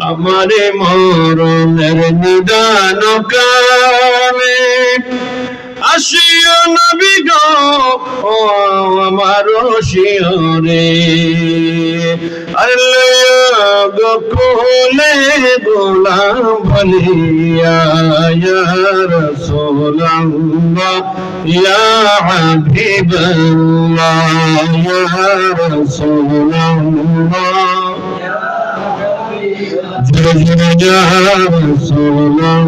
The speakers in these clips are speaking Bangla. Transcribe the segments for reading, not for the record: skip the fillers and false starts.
আমারে মরণের নিদান কালে আসিও নবী গো ও আমার শিয়রে আল্লাহ গো কোলে গোলাম বলিয়া ইয়া রাসূলুল্লাহ ইয়া হাবিবাল্লাহ ইয়া রাসূলুল্লাহ ইয়া রাসূলুল্লাহ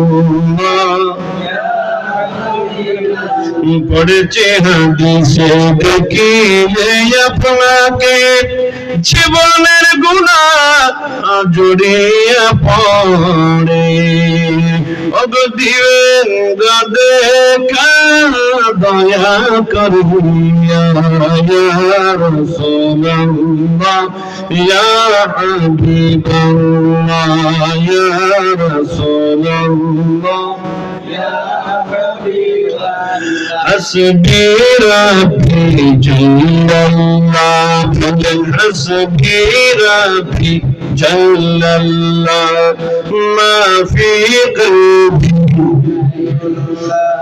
পড়েছে হাদিসে দেখিলে আপনাকে জীবনের গুনাহ জড়িয়ে পড়ে ওগো দিবেন দেখা দয়া করিয়া ইয়া রাসূলুল্লাহ ইয়া হাবিবাল্লাহ ইয়া রাসূলুল্লাহ حسبي ربي جل الله حسبي ربي جل الله ما في قلبي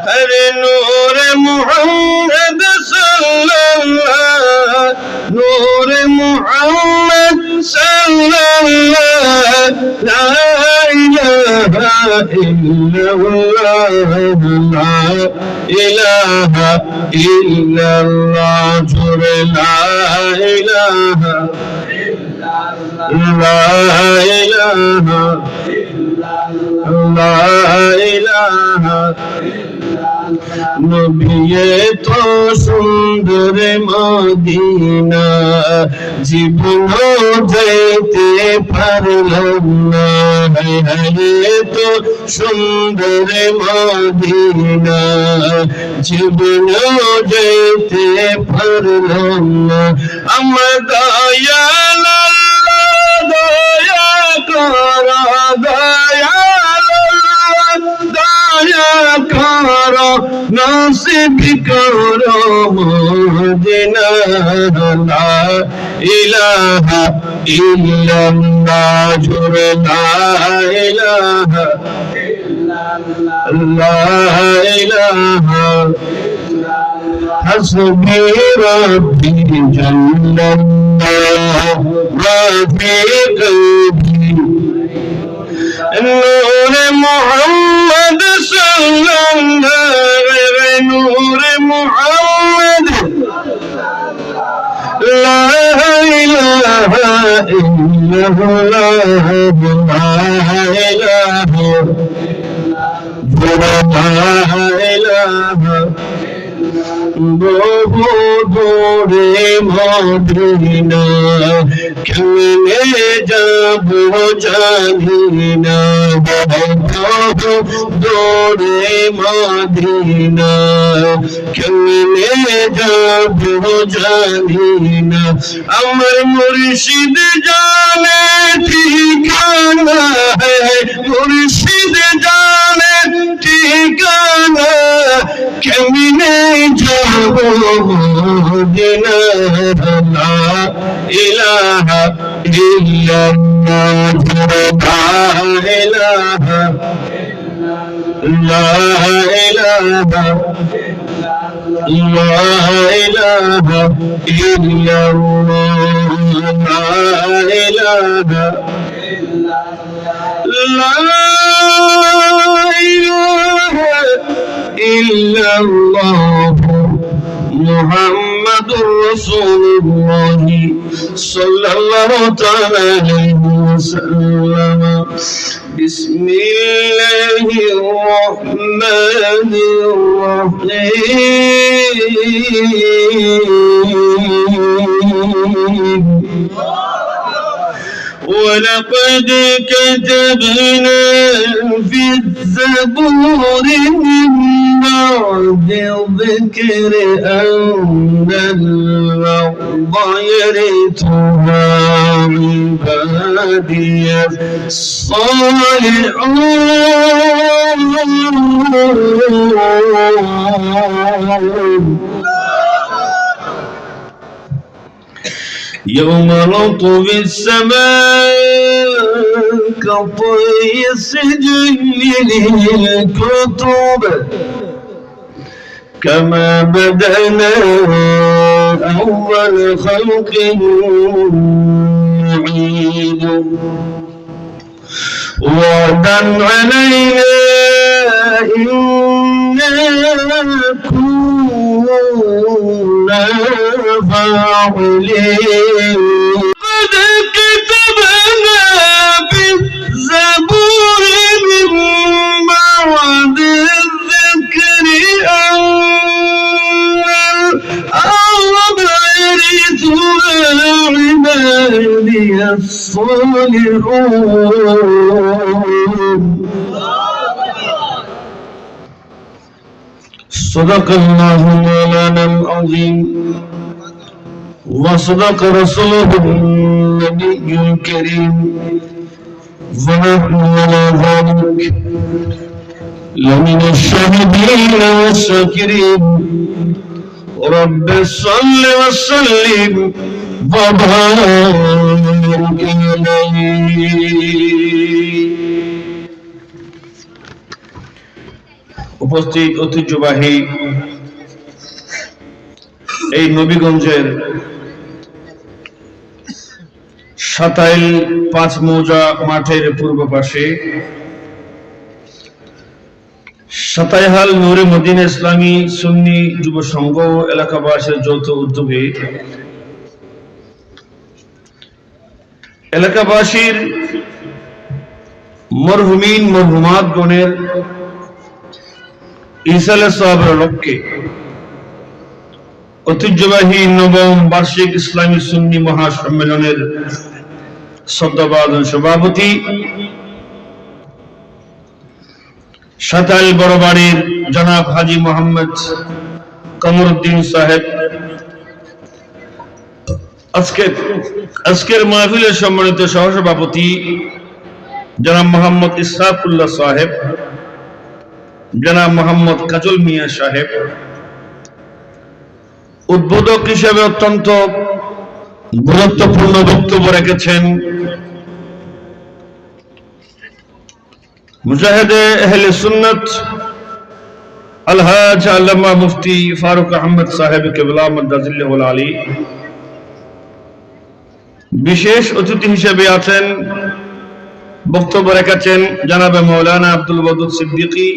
هر نور محمد صلى الله نور محمد صلى الله لا إله إلا الله لا إله إلا الله لا إله لا إله لا إله নবিয়ে তো সুন্দর মদিনা জীবন যাইতে পারলাম না হায় তো সুন্দর মদিনা জীবন যাইতে পারলাম না আমার দয়াল দয়া কর দয়া কর নসিব করো মদিনা লা ইলাহা ইল্লাল্লাহ জোরে লা ইলাহা লা ইলাহা حسبي ربي جل الله ما في قلبي نور محمد صلى الله نور محمد لا إله إلا الله لا إله إلا الله বহু দূরে মদিনা কেমনে যাব জানি না বহু দূরে মদিনা কেমনে যাব জানি না আমার মুর্শিদ জানে ঠিকানা মুর্শিদ জানে ঠিকানা কেমনে যাব মদিনা লা ইলাহা ইল্লাল্লাহ লা ইলাহা لا إله إلا الله لا إله لا إله إلا الله محمد رسول الله صلى الله عليه وسلم بسم الله الرحمن الرحيم ولقد كتبنا في الزبور من بعد الذكر أن الأرض يرثها عبادي الصالحون يوم نطوي السماء كطي السجل للكتب كما بدأنا أول خلق نعيد وعدا علينا إنا كنا فاعلين قد كتبنا بالزبور من بعد الذكر أن الأرض يرثها عبادي الصالحون صدق الله مولانا العظيم وصدق رسوله النبي الكريم ونحن على ذلك لمن الشاهدين والشاكرين رب صل وسلم وبارك عليه উপস্থিত ঐতিহ্যবাহী এই নবীগঞ্জের সাতাইল ৫ মৌজা মাঠের পূর্ব পাশে সাতাইহাল নূরে মদিনা ইসলামী সুন্নি যুব সংঘ এলাকাবাসীর যৌথ উদ্যোগে এলাকাবাসীর মরহুমিন মরহুমাত গণের ইসালে সওয়াবের লক্ষ্যে ঐতিহ্যবাহী নবম বার্ষিক ইসলামী সুন্নি মহাসম্মেলনের শ্রদ্ধাভাজন সভাপতি সাতাইল বড়বাড়ির জনাব হাজী মোহাম্মদ কমরউদ্দিন সাহেব আজকের মাহফিলের সম্মানিত সহসভাপতি জনাব মোহাম্মদ ইসরাফুল্লাহ সাহেব, জনাব মোহাম্মদ কাজল মিয়া সাহেব, উদ্বোধক হিসেবে অত্যন্ত গুরুত্বপূর্ণ বক্তব্য রেখেছেন মুজাহিদে আহলে সুন্নাত আলহাজ আল্লামা মুফতি ফারুক আহমদ সাহেব কিবলা মাদ্দাজিল্লাহুল আলী। বিশেষ অতিথি হিসেবে আছেন, বক্তব্য রেখেছেন জনাবে মাওলানা আব্দুল ওয়াদুদ সিদ্দিকী,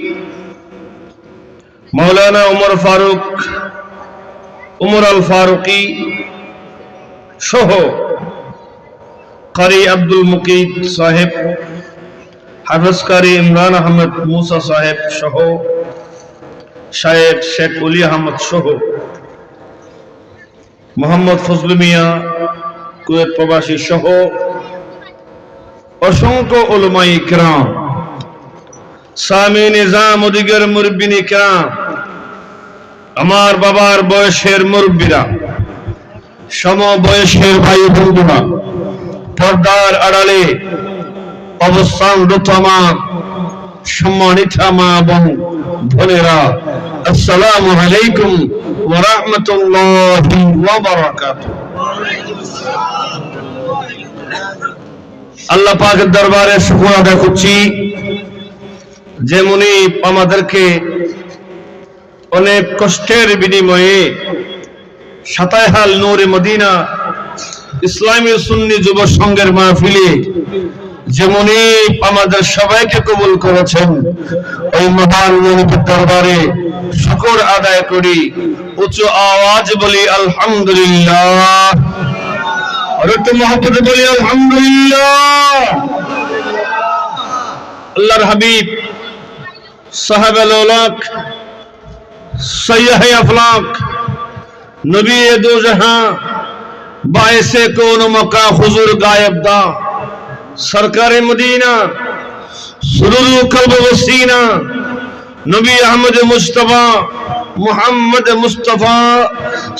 মাওলানা উমর আল ফারুকি সহ কারি আব্দুল মুকিত সাহেব, হাফেজ কারি ইমরান আহমদ মুসা সাহেব সহ শায়েখ শেখ অলি আহমদ সহ মোহাম্মদ ফজলু মিয়া কুয়েত প্রবাসী সহ অসংখ্য উলামায়ে কিরাম, সামি নিজাম ওদিগের মুরব্বিনে কিরাম, আমার বাবার বয়সের মুরব্বীরা, সমবয়সের ভাই বন্ধুরা, পর্দার আড়ালে অবস্থানরত আমার সম্মানিত মা এবং বোনেরা, আসসালামু আলাইকুম ওয়া রাহমাতুল্লাহি ওয়া বারাকাতুহু। আল্লাহ পাকের দরবারে শুকর আদায় করছি যে উনি আমাদেরকে অনেক কষ্টের বিনিময়ে সাতাইহাল নূরে মদিনা ইসলামী সুন্নি যুব সংঘের মাহফিলে যেমনি আমাদের সবাইকে কবুল করেছেন, ওই মহান নবীর দরবারে শুকর আদায় করি, উচ্চ আওয়াজ বলি আলহামদুলিল্লাহ, আর একটু মহব্বতে বলি আলহামদুলিল্লাহ। আল্লাহর হাবিব সাহাবায়ে উলাক সৈয়দ আফলাক নবী দো জাহাं বায়েসে কোন মক্কা হুজুর গায়েব দা সরকারে মদিনা সুরুল কলব ওসিনা নবী আহমদ মুস্তাফা মুহাম্মদ মুস্তাফা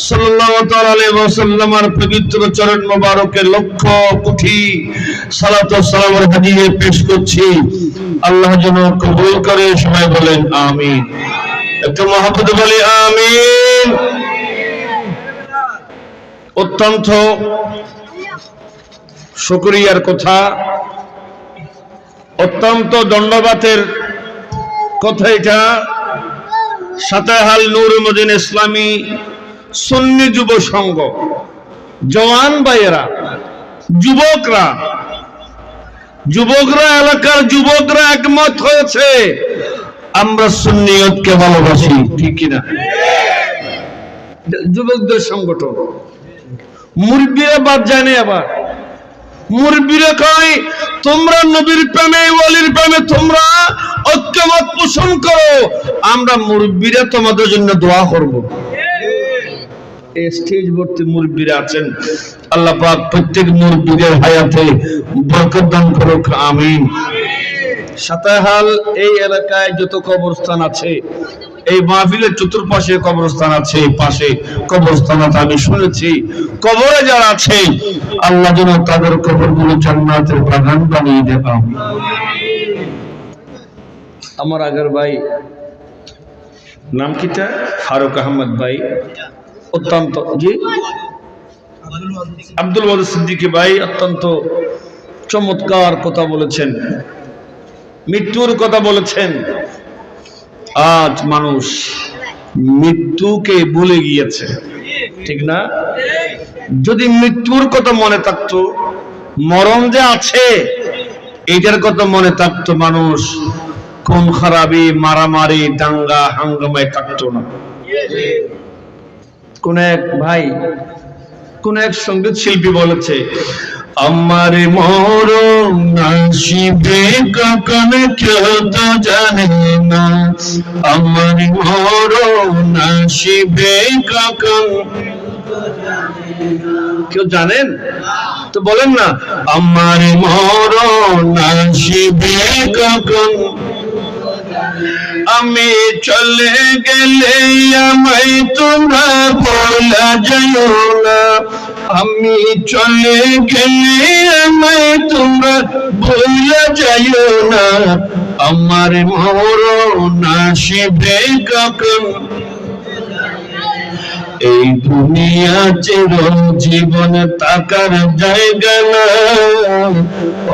সাল্লাল্লাহু তাআলা আলাইহি ওয়াসাল্লামের পবিত্র চরণ মোবারকে লক্ষ কোটি সালাত ও সালামের হাদিয়ে পেশ করছি। আল্লাহ যেন কবুল করে, সবাই বলেন আমিন। একটু মহব্বতে বলি আমিন। অত্যন্ত শুকরিয়ার কথা, অত্যন্ত ধন্যবাদের কথা। এটা সাতাহাল নূর মদিন ইসলামী সুন্নি যুব সংঘ, জওয়ান ভাইয়েরা, যুবকরা এলাকার যুবকরা একমত হয়েছে আমরা সুন্নিয়তকে ভালোবাসি, ঠিক কিনা? যুবকদের সংগঠন, মুরব্বীরা বাদ যায় না। আবার মুরব্বীরা কয় তোমরা নবীর প্রেমে ওয়ালির প্রেমে তোমরা ঐক্যমত পোষণ করো, আমরা মুরব্বীরা তোমাদের জন্য দোয়া করব। এই স্টেজ ভর্তি মুরব্বীরা আছেন, আল্লাহ পাক প্রত্যেক মুরব্বীদের হায়াতে বরকত দান করুক, আমিন। সাতাহাল এই এলাকায় যত কবরস্থান আছে, এই মাহফিলের চতুর্পাশে কবরস্থান আছে, পাশে কবরস্থান আছে, আমি শুনেছি কবরে যারা আছে আল্লাহ যেন তাদের কবরগুলো জান্নাতের বাগান বানিয়ে দেন। আমার আগের ভাই নাম কিটা ফারুক আহমদ ভাই, অত্যন্ত জি আব্দুল ওয়াদুদ সিদ্দিকী ভাই অত্যন্ত চমৎকার কথা বলেছেন, মৃত্যুর কথা বলেছেন। আজ মানুষ মৃত্যুকে ভুলে গিয়েছে, ঠিক না? যদি মৃত্যুর কথা মনে থাকতো, মরণ যে আছে এইটার কথা মনে থাকতো, মানুষ খুন খারাপি, মারামারি, দাঙ্গা হাঙ্গামায় থাকতো না। কোন এক ভাই, কোন এক সঙ্গীত শিল্পী বলেছে, আমার মরণ আসিবে কখন কেউ তো জানে না, আমার মরণ আসিবে কখন কেউ জানেন তো বলেন না, আমার মরণ আসিবে কখন, আমি চলে গেলে আমায় তোমরা বলা যাও না, আমি চলে গেলে আমায় তোমরা বলা যাও না, আমার মরণ আসিবে কখন। এই দুনিয়া চিরজীবন থাকার জায়গা না,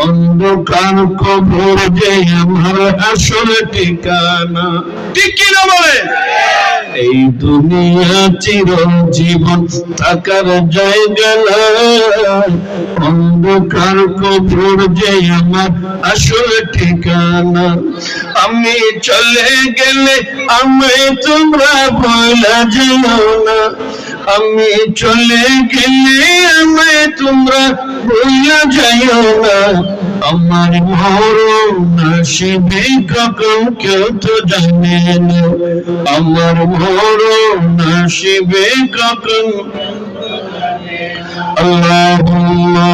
অন্ধকার কবর যে আমার আসল ঠিকানা, ঠিক কিনা বলে? এই দুনিয়া চিরজীবন থাকার জায়গা না, অন্ধকার কবর যে আমার আসল ঠিকানা, আমি চলে গেলে আমায় তোমরা বলা যাও না, আমি চলে গেলে আমায় তোমরা বলা যাও না, আমার মরণ আসিবে কখন কেউ তো জানে না, আমার মরণ আসিবে কখন। আল্লাহুম্মা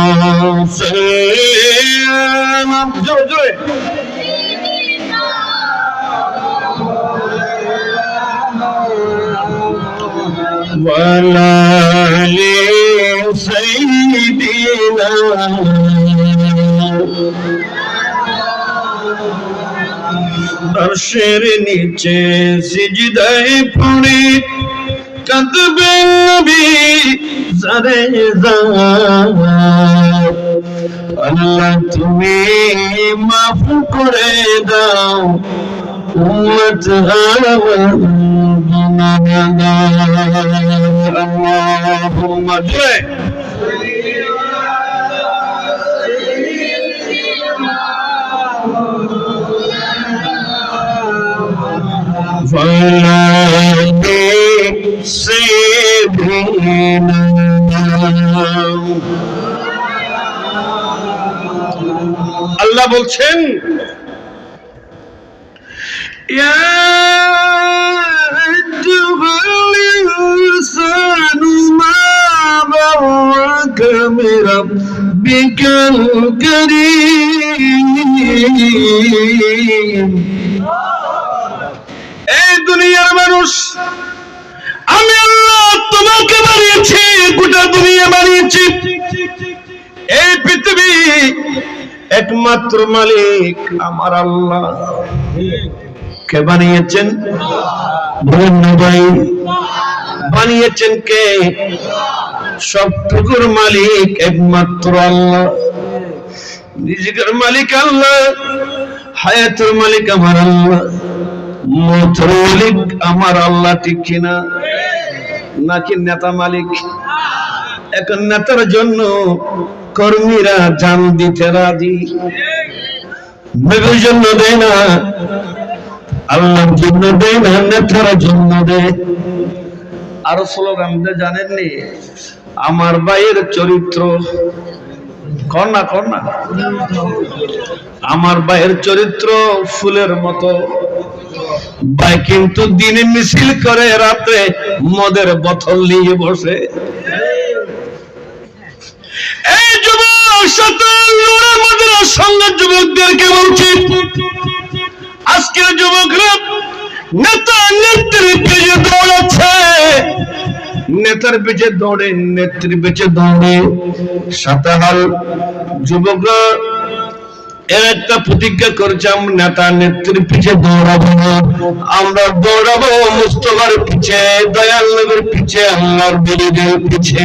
সাল্লি জোরে ওয়ালা আলি সাইয়্যিদিনা, আরশের নিচে সিজদায় পড়ে কাঁদবেন নবী জারে জারা, আল্লাহ তুমি মাফ করে দাও উম্মত আমার গুনাহগার। আল্লাহুম্মা আল্লাহ বলছেন, ইয়া আইয়ুহাল ইনসানু মা গাররাকা বিরাব্বিকাল কারীম। এই দুনিয়ার মানুষ, আমি আল্লাহ তোমাকে বানিয়েছি, গোটা দুনিয়া বানিয়েছি, এই পৃথিবী একমাত্র মালিক আমার আল্লাহ। কে বানিয়েছেন বলেন না ভাই? বানিয়েছেন কে? সবটুকুর মালিক একমাত্র আল্লাহ। রিজিকের মালিক আল্লাহ, হায়াতের মালিক আমার আল্লাহ, মৌতের মালিক আমার আল্লাহ। ঠিক কিনা? নাকি নেতা মালিক? এখন নেতার জন্য কর্মীরা জান দিতে রাজি, নবীর জন্য দেয় না, আল্লাহর জন্য দেয় না, নেতার জন্য দেয়। আরো স্লোগান দেয় জানেননি? আমার ভাইয়ের চরিত্র, কন্যা কন্যা, আমার ভাইয়ের চরিত্র ফুলের মতো। ভাই কিন্তু দিনে মিছিল করে, রাতে মদের বোতল নিয়ে বসে। এই যুবক সাতান্নর মদের সঙ্গে যুবকদেরকে বলছি, আজকের যুবকরা নেতা নেত্রীর পিছে দৌড়াচ্ছে, নেতার পিছে দৌড়ে, নেত্রীর পিছে দৌড়ে। সাতাহাল যুবকরা এর একটা প্রতিজ্ঞা করেছে, আমরা নেতা নেত্রীর পিছে দৌড়াবো না, আমরা দৌড়াবো মুস্তফার পিছে, দয়াল নবীর পিছে, আল্লাহর বলিদের পিছে।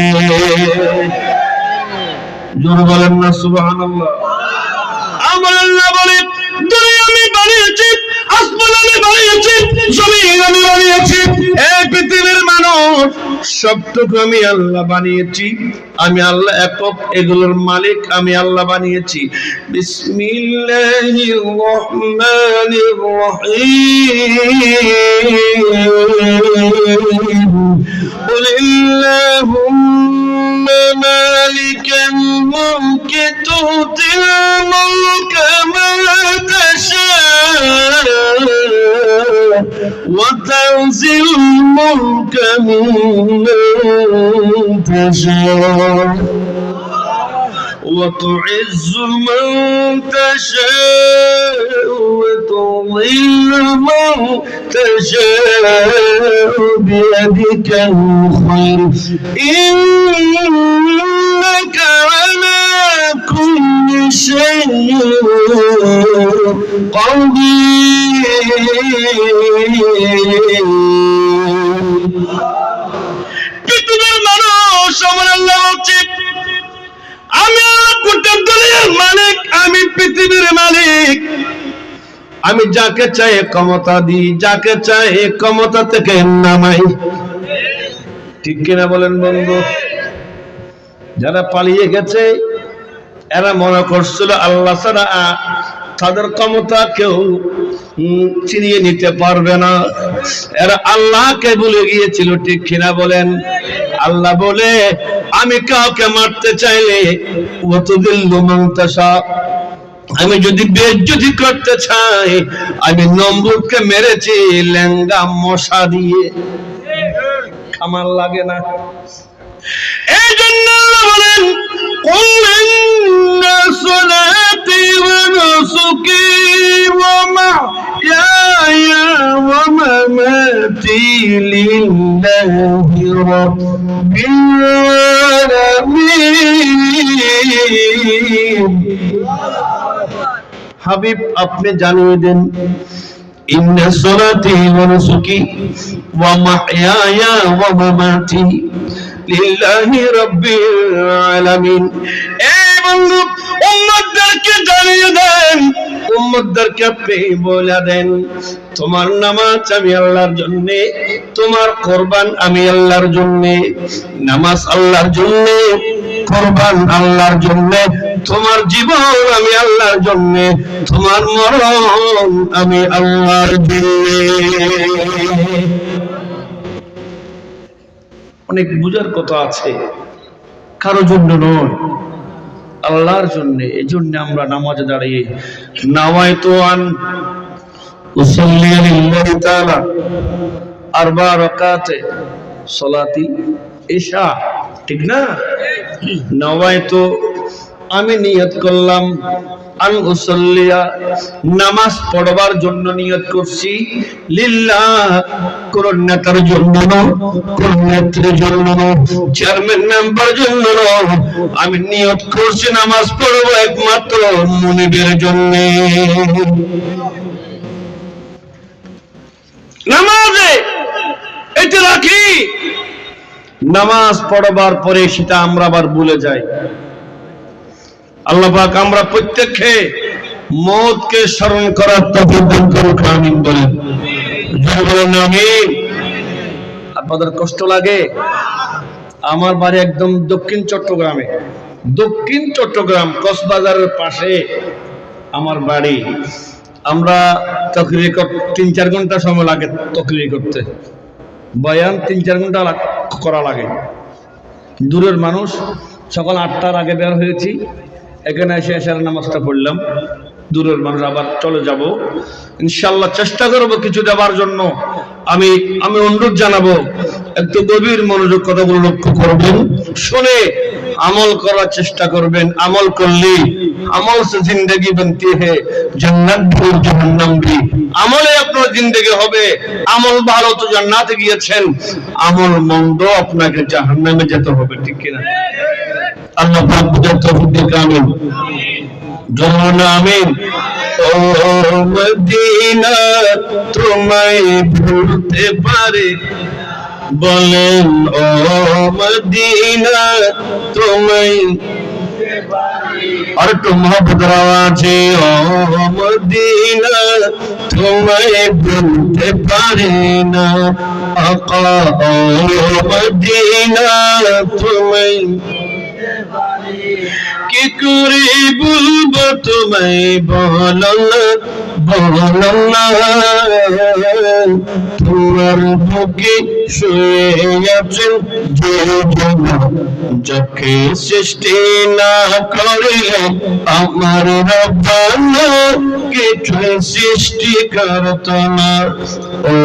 জোরে বলেন না সুবহানাল্লাহ। আমার আল্লাহ বলে, দুনিয়া আমি বানিয়েছি, আসমান আমি বানিয়েছি, জমিন আমি বানিয়েছি, এই পৃথিবীর মানুষ সবটুকু আমি আল্লাহ বানিয়েছি। আমি আল্লাহ একক, এগুলোর মালিক আমি আল্লাহ বানিয়েছি। বিসমিল্লাহির রহমানির রহিম। কুলিল্লাহুম্মা মালিকাল মুলকি তুতিল মুলকা মান তাশা' ওয়া তানজিল মুলকা মিম্মান তাশা' وتعز من تشاء وتضل من تشاء بيدك الخير إنك على كل شيء قدير। পৃথিবীর মানুষ আমার আল্লাহ বলছে, আমি আল্লাহ গোটা দুনিয়ার মালিক, আমি পৃথিবীর মালিক। আমি যাকে চাই ক্ষমতা দিই, যাকে চাই ক্ষমতা থেকে নামাই। ঠিক কিনা বলেন বন্ধু? যারা পালিয়ে গেছে এরা মনে করছিল আল্লাহ ছাড়া তাদের ক্ষমতা কেউ ছিনিয়ে নিতে পারবে না। এরা আল্লাহকে ভুলে গিয়েছিল। ঠিক কিনা বলেন? আল্লাহ বলে, আমি কাউকে মারতে চাইলে ওয়াতুদিল্লু মান তাশা, আমি যদি বেইজ্জতি করতে চাই, আমি নমরুদকে মেরেছি লেঙ্গা মশা দিয়ে, আমার লাগে না। এই জন্য আল্লাহ বলেন, কুল ইন্না সলাতি ওয়া নুসুকি ওয়া মাহইয়ায়া ওয়া মামাতি লিল্লাহি রাব্বিল আলামিন। হাবিব আপনি জানিয়ে দেন, ইন্না সলাতি ওয়া নুসুকি ওয়া মাহইয়ায়া ওয়া মামাতি লিল্লাহি রাব্বিল আলামিন। এই বন্ধু উম্মতদেরকে জানিয়ে দেন, উম্মতদেরকে আপনি বলে দেন, তোমার নামাজ আমি আল্লাহর জন্য, তোমার কুরবান আমি আল্লাহর জন্য। নামাজ আল্লাহর জন্য, কুরবান আল্লাহর জন্য, তোমার জীবন আমি আল্লাহর জন্য, তোমার মরণ আমি আল্লাহর জন্য। অনেক বুঝার কথা আছে, কারো জন্য নয়, আল্লাহর জন্য। এই জন্য আমরা নামাজে দাঁড়িয়ে নাওয়াইতু আন উসাল্লি লিল্লাহি তাআলা আরবা রাকাতে সালাতি ইশা। ঠিক না? নাওয়াইতু, আমি নিয়ত করলাম, আন উসাল্লিয়া, নামাজ পড়বার জন্য নিয়ত করছি, লিল্লাহ, কোন নেতার জন্য নয়, কোন নেত্রীর জন্য নয়, চেয়ারম্যান মেম্বার জন্য নয়, আমি নিয়ত করছি নামাজ পড়বো একমাত্র মুনিবের জন্য। নামাজে এটা রাখি, নামাজ পড়বার পরে সেটা আমরা আবার ভুলে যাই। আল্লাহ পাক আমরা প্রত্যেককে মওতকে স্মরণ করার তৌফিক দান করুক, আমিন বলেন। জোরে বলেন আমিন। আপনাদের কষ্ট লাগে? আমার বাড়ি একদম দক্ষিণ চট্টগ্রামে, দক্ষিণ চট্টগ্রাম কক্সবাজারের পাশে আমার বাড়ি। আমরা তকরির 3-4 ঘন্টা সময় লাগে তকরির করতে, বয়ান 3-4 ঘন্টা করা লাগে। দূরের মানুষ, সকাল 8টার আগে বের হয়েছি, এখানে এসে এশার নামাজটা পড়লাম। দূরের মানুষ আবার চলে যাব ইনশাআল্লাহ, চেষ্টা করব কিছু দেওয়ার জন্য। আমি অনুরোধ জানাবো, একটু গভীর মনোযোগ কথাগুলো লক্ষ্য করবেন, শুনে আমল করার চেষ্টা করবেন। আমল করলে আমল সে জিন্দগি বনতি হে, জান্নাত ভি और জাহান্নাম ভি। আমলে আপনার জিন্দগি হবে। আমল ভালো তো জান্নাতে গিয়েছেন, আমল মন্দ আপনাকে জাহান্নামে যেতে হবে, ঠিক কিনা? আল্লাহ পাক বুঝার তৌফিক দিক, আমিন। জোরে আমিন। ও মদিনা তোমায় ভুলতে পারে, বলেন ও মদিনা তোমায়, আর একটু মহব্বত আছে, ও মদিনা তোমায় ভুলতে পারে না আকা, ও মদিনা তোমায় কি করে বলবো তোমায়, বলো না বলো না। তোমার বুকে শুয়ে আছেন যে জন, যাকে সৃষ্টি না করিলে আমার রব্বানা কিছু সৃষ্টি করত না। ও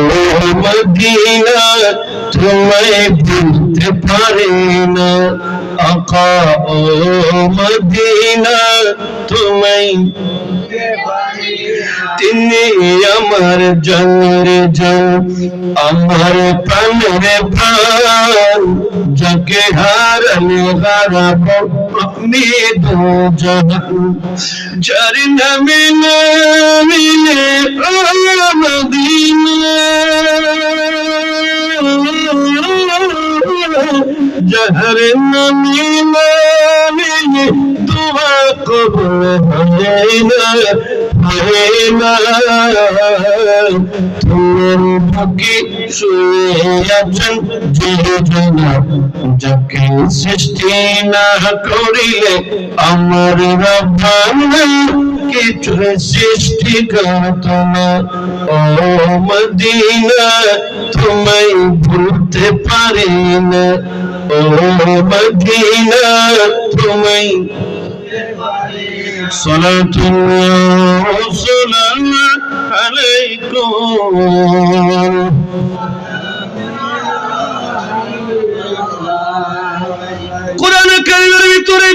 মদিনা তোমায় ভুলতে পারে না আকা, ও মদিনা তোমায়, তিনি আমার জানের জান, আমার প্রাণের প্রাণ, যাকে হারালে হারাবো আমি দুজাহান। যার নামে না মিলে মদিনা, যার নামে না মিলে দোয়া কবুল হয় না, হয় না। তোমার বুকে শুয়ে আছেন যে জন, যাকে সৃষ্টি না করিলে আমার রব্বানা কিছু সৃষ্টি করত না। ও মদিনা তোমায় ভুলতে পারি না, ও মদিনা তোমায় সালাতুল্লাহ ওয়া সালামু আলাইকুম। কোরআন কারীমের ভিতরে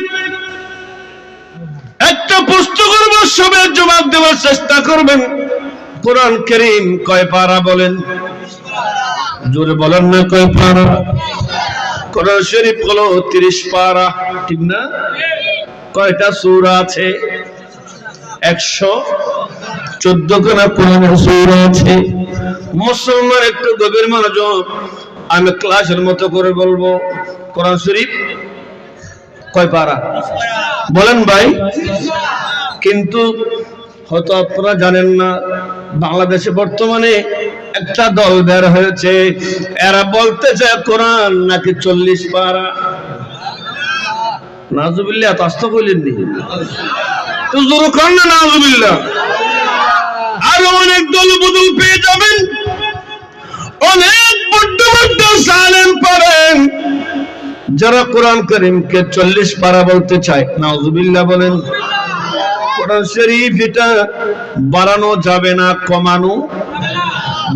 একটা প্রশ্ন করব, সবাই জবাব দেওয়ার চেষ্টা করবেন। কোরআন কারীম কয় পারা বলেন? জোরে বলেন না, কয় পারা? কোরআন শরীফ হলো 30 পারা, ঠিক না? কয়টা সূরা আছে? 114 খানা কোরআনের সূরা আছে। মুসলমান একটু গভীর মনোযোগ, আমি ক্লাসের মতো করে বলবো। কোরআন শরীফ কয় পারা বলেন ভাই? কিন্তু হয়তো আপনারা জানেন না, বাংলাদেশে বর্তমানে একটা দল বের হয়েছে, এরা বলতে চায় কোরআন নাকি 40 পারা। নাউজুবিল্লাহ, তাস্ত কইলেননি তো জোর কর না, নাউজুবিল্লাহ। আর অনেক দল বদল পেয়ে যাবেন, অনেক বড় বড় জালেম পাবেন যারা কোরআন কারীমকে 40 পারা বলতে চায়। নাউজুবিল্লাহ বলেন। কোরআন শরীফ এটা বাড়ানো যাবে না, কমানো।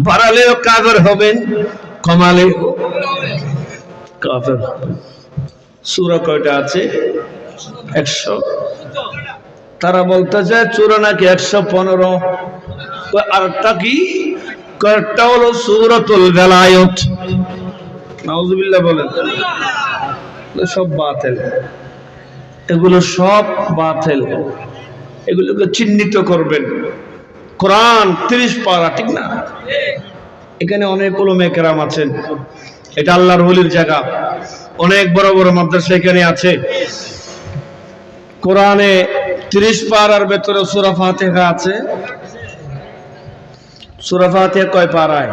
বাড়ালেও কাফের হবেন, কমালেও কাফের হবেন। সূরা কয়টা আছে? 100। তারা বলতে চায় সূরা নাকি 115। আরেকটা কি? কয়টা হলো সূরাতুল বেলায়েত। নাউজুবিল্লাহ বলেন। সব বাতিল, এগুলো সব বাতিল। এগুলোকে চিহ্নিত করবেন। কোরআন 30 পারা, ঠিক না? এখানে অনেক উলামায়ে কেরাম আছেন, এটা আল্লাহর ওলির জায়গা, অনেক বড় বড় মাদ্রাসা এখানে আছে। কোরআনে 30 পারার ভেতরে সূরা ফাতিহা আছে। সূরা ফাতিহা কয় পারায়?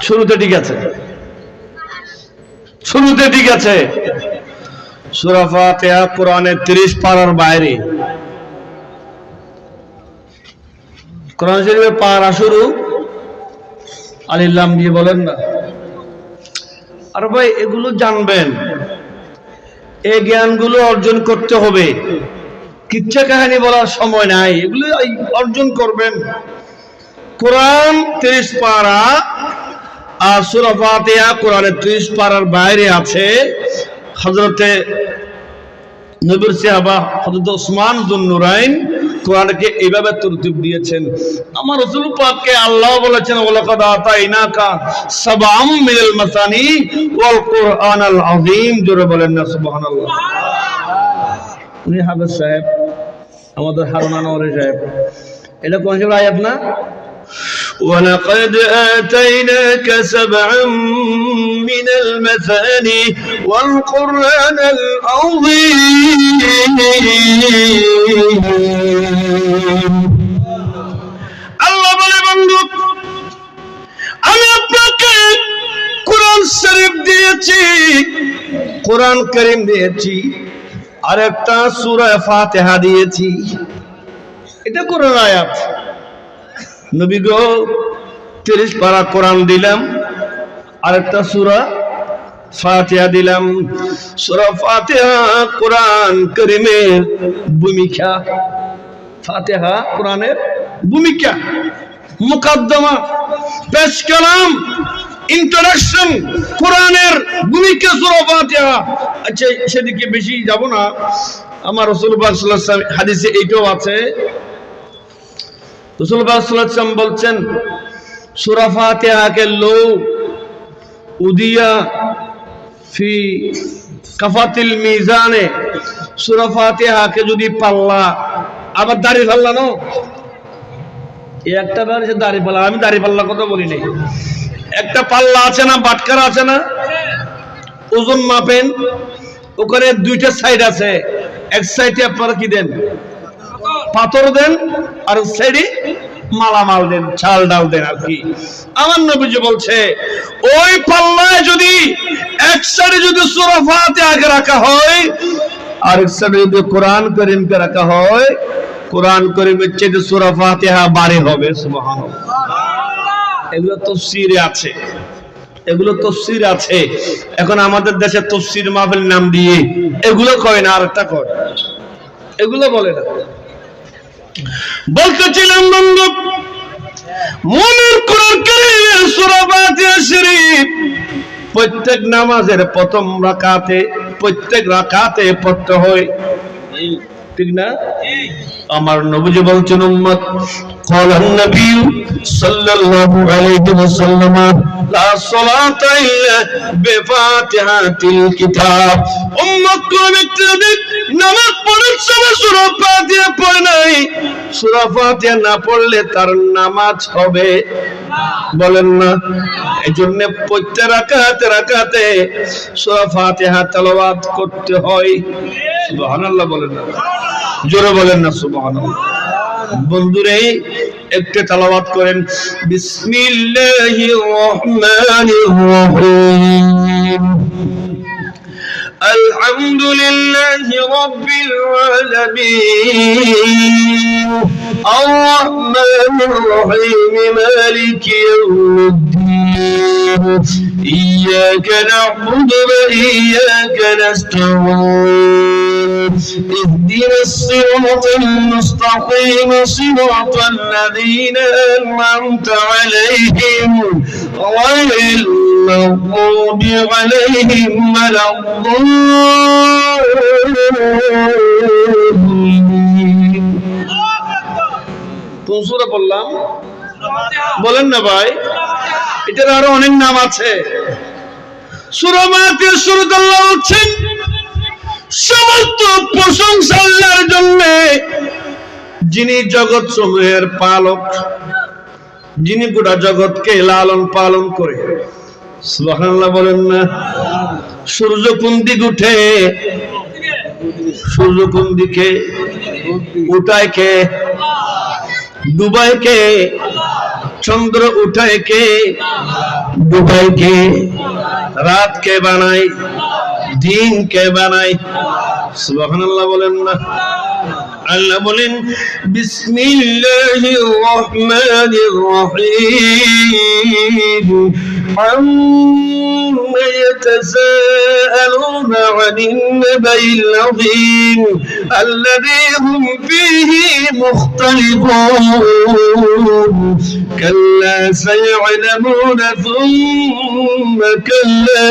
শুরুতে ঠিক আছে, শুরুতে ঠিক আছে। সূরা ফাতিহা কোরআনের 30 পারার বাইরে। কোরআন শরীফে পারা শুরু আলিফ লাম দিয়ে বলেন না। আর ভাই এগুলো জানবেন, এই জ্ঞানগুলো অর্জন করতে হবে। কিচ্ছা কাহিনী বলার সময় নাই, এগুলো অর্জন করবেন। কোরআন 30 পারা আর সূরা ফাতিহা কোরআনের 30 পারার বাইরে আছে। হযরতে নবীর সাহাবা হযরত ওসমান যুন্নুরাইন কোরআনকে এইভাবে তরতিব দিয়েছেন। আমার রাসূল পাককে আল্লাহ বলেছেন, ওয়ালাকাদ আতাইনাকা সাবআম মিনাল মাসানি ওয়াল কুরআনাল আযীম। জোরে বলেন না সুবহানাল্লাহ। উনি হাফেজ সাহেব, আমাদের হারুন আনোয়ার সাহেব, এটা কোন সূরা আয়াত না? ولقد آتيناك سبعا من المثاني والقرآن العظيم। আল্লাহ বলে, বন্ধু আমি আপনাকে কোরআন শরীফ দিয়েছি, কোরআন কারীম দিয়েছি, আর একটা সূরা ফাতিহা দিয়েছি। এটা কোরআন আয়াত। নবী গো 30 পারা কোরআন দিলাম, আর একটা সূরা ফাতিহা দিলাম। সূরা ফাতিহা কোরআন কারীমের ভূমিকা, ফাতিহা কোরআনের ভূমিকা, মুকদ্দমা, পেশ কালাম, ইন্ট্রোডাকশন, কোরআনের ভূমিকা সূরা ফাতিহা। আচ্ছা সেদিকে বেশি যাব না। আমার রাসূল পাক সাল্লাল্লাহু আলাইহি ওয়াসাল্লাম হাদিসে এইটাও আছে, রাসূল পাক সাল্লাল্লাহু আলাইহি ওয়াসাল্লাম বলছেন, সূরা ফাতিহাকে লো উদিয়া ফি কাফাতিল মিজানে, সূরা ফাতিহাকে যদি পাল্লা, আবার দাড়ি পাল্লা নো, এই একটা বার যে দাড়ি পাল্লা, আমি দাড়ি পাল্লা কথা বলি নাই, একটা পাল্লা আছে না, বাটকারা আছে না, ওজন মাপেন, ওখানে দুইটা সাইড আছে। এক সাইডে আপনারা কি দেন? পাথর দেন, আর সাইডে মালামাল দেন, চাল ডাল দেন আর কি। আমার নবীজি বলছে, ওই পাল্লায় যদি এক সাইডে যদি সূরা ফাতিহাকে রাখা হয়, আর এক সাইডে যদি কোরআন কারীমকে রাখা হয়, কোরআন কারীমের চেয়ে সূরা ফাতিহা ভারী হবে। সুবহানাল্লাহ। এগুলো তাফসীরে আছে, এগুলো তাফসীর আছে। এখন আমাদের দেশে তাফসীর মাহফিল নাম দিয়ে এগুলো কয় না, আরেকটা কয়, এগুলো বলে না। বলতেছিলাম বন্ধু, মুমিন কোরআন কারীম সূরা ফাতিহা শরীফ প্রত্যেক নামাজের প্রথম রাকাতে, প্রত্যেক রাকাতে পড়তে হয়, ঠিক না? আমার নবীজি বলছেন, উম্মত ক্বালান নবী সাল্লাল্লাহু আলাইহি ওয়াসাল্লাম লা সালাতা ইল্লা বিফাতিহাতিল কিতাব। উম্মত কোন ব্যক্তি নামাজ পড়ার সময় সূরা ফাতিহা পড়ে নাই, সূরা ফাতিহা না পড়লে তার নামাজ হবে না, বলেন না। এজন্য প্রত্যেক রাকাতে রাকাতে সূরা ফাতিহা তেলাওয়াত করতে হয়। সুবহানাল্লাহ বলেন না, জোরে বলেন না সুবহানাল্লাহ। বন্ধুরে একটু তেলাওয়াত করেন, বিসমিল্লাহির রহমানির রহিম, আলহামদুলিল্লাহি রাব্বিল আলামিন, আর রহমানির রহিম, মালিকি ইয়াউমিদ্দিন, ইয়াকা না'বুদু ওয়া ইয়াকা নাস্তাঈন, ইহদিনাস সিরাতাল মুস্তাকিম, সিরাতাল লাযীনা আন'আমতা আলাইহিম গায়রিল মাগদুবি আলাইহিম ওয়ালাদ-দাল্লিন। কোন সূরা বললাম? বলেন না ভাই, এটার আরো অনেক নাম আছে। সূরা ফাতিহার শুরুতে আল্লাহ বলছেন, সমস্ত প্রশংসা আল্লাহর জন্য যিনি জগৎ সমূহের পালক, যিনি গোটা জগৎকে লালন পালন করে। সুবহানাল্লাহ বলেন না? সূর্য কোন দিক উঠে? সূর্য কোন দিকে উঠায় কে? ডুবায় কে? চন্দ্র উঠায় কে? ডুবায় কে? রাত কে বানায়? দিন কে বানায়? সুবহানাল্লাহ বলেন না? আল্লাহ বলেন বিসমিল্লাহির রহমানির রহিম আম্মা ইয়াতাসাআলুনা আনিন নাবাইল আযীম আল্লাযী হুম ফীহি মুখতালিফুন কাল্লা সায়া'লামুনা থুম্মা কাল্লা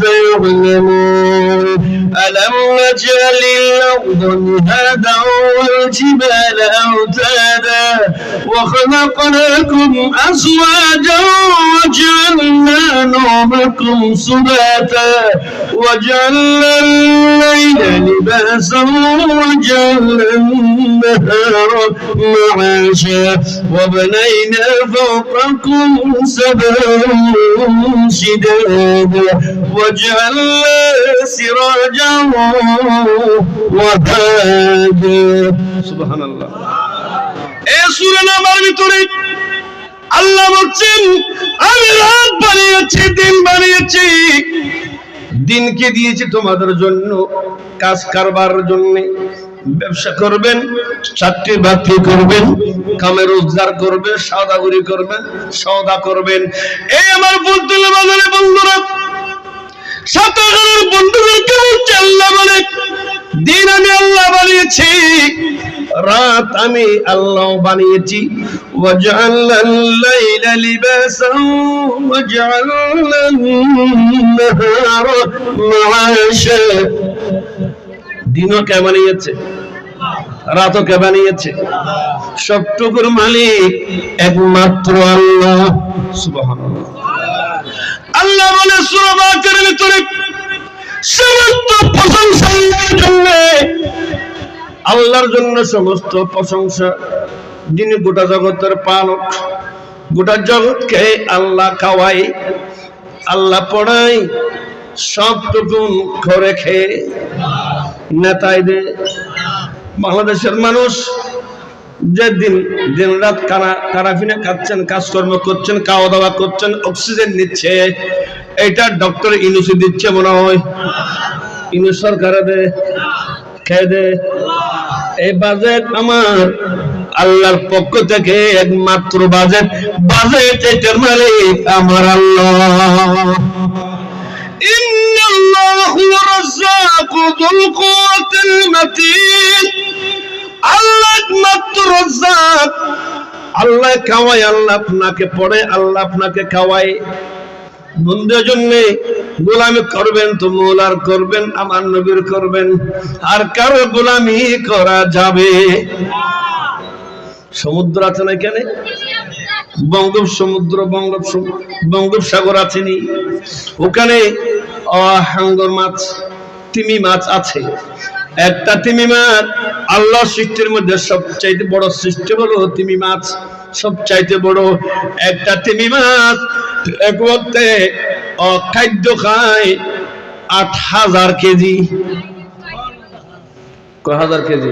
সায়া'লামুন আলাম নাজ'আলিল আরদা মিহাদা والجبال أوتادا وخلقناكم أزواجا وجعلنا نومكم سباتا وجعلنا الليل لباسا وجعلنا النهار معاشا وبنينا فوقكم سبعا شدادا وجعلنا سراجا وهاجا সুবহানাল্লাহ। এই সূরা নামার ভিতরে আল্লাহ বলছেন আমি রাত বানিয়েছি, দিন বানিয়েছি। দিনকে দিয়েছি তোমাদের জন্য কাজ কারবারের জন্য। ব্যবসা করবেন, চাকরি বাকরি করবেন, কামে রোজগার করবেন, সওদাগরি করবেন, সওদা করবেন। এই আমার বন্ধুরা বাজারে বন্ধুরা সাতাগারের বন্ধুদেরকে বলছে আল্লাহ বলে দিন আমি আল্লাহ বানিয়েছি, রাত আমি আল্লাহ বানিয়েছি। ওয়াজআলনাল লাইলা লিবাসান ওয়াজআলনান-নাহারা মাআশা। দিনও কে বানিয়েছে? রাতও কে বানিয়েছে? সবটুকুর মালিক একমাত্র আল্লাহ। সুবহানাল্লাহ। আল্লাহ বলে সূরা বাকারার ভিতরে সমস্ত প্রশংসা আল্লাহর জন্য, আল্লাহর জন্য সমস্ত প্রশংসা। যিনি গোটা জগতের পালক, গোটা জগৎকে আল্লাহ খাওয়ায়, আল্লাহ পড়ায়, সবটুকু করে খেয়ে নেতাই দে। বাংলাদেশের মানুষ যে দিন রাত কারাফিনে খাচ্ছেন, কাজকর্ম করছেন, খাওয়া দাওয়া করছেন, অক্সিজেন নিচ্ছে, এটা ডক্টর ইউনূস দিচ্ছে মনে হয়। ইউনূস সরকারে দে, খেয়ে দে। এই বাজেট আমার আল্লাহর পক্ষ থেকে একমাত্র বাজেট। এটার মালিক আমার আল্লাহ। ইন্নাল্লাহু রাজ্জাকু যুল কুওয়াতিল মাতিন। আল্লাহ একমাত্র রাজ্জাক। আল্লাহ খাওয়ায়, আল্লাহ আপনাকে পড়ে, আল্লাহ আপনাকে খাওয়ায়। বন্ধুর জন্য গোলামি করবেন তো মওলার করবেন, আমার নবীর করবেন, আর কারো গোলামি করা যাবে? সমুদ্র আছে না এখানে? বঙ্গোপসমুদ্র, বঙ্গোপসাগর আছে নি? ওখানে হাঙ্গর মাছ, তিমি মাছ আছে। একটা তিমি মাছ আল্লাহ সৃষ্টির মধ্যে সবচাইতে বড় সৃষ্টি হলো তিমি মাছ, সবচাইতে বড়। একটা তিমি মাছ এক ওয়াক্তে খাদ্য খায় ৮,০০০ কেজি। কয় হাজার কেজি?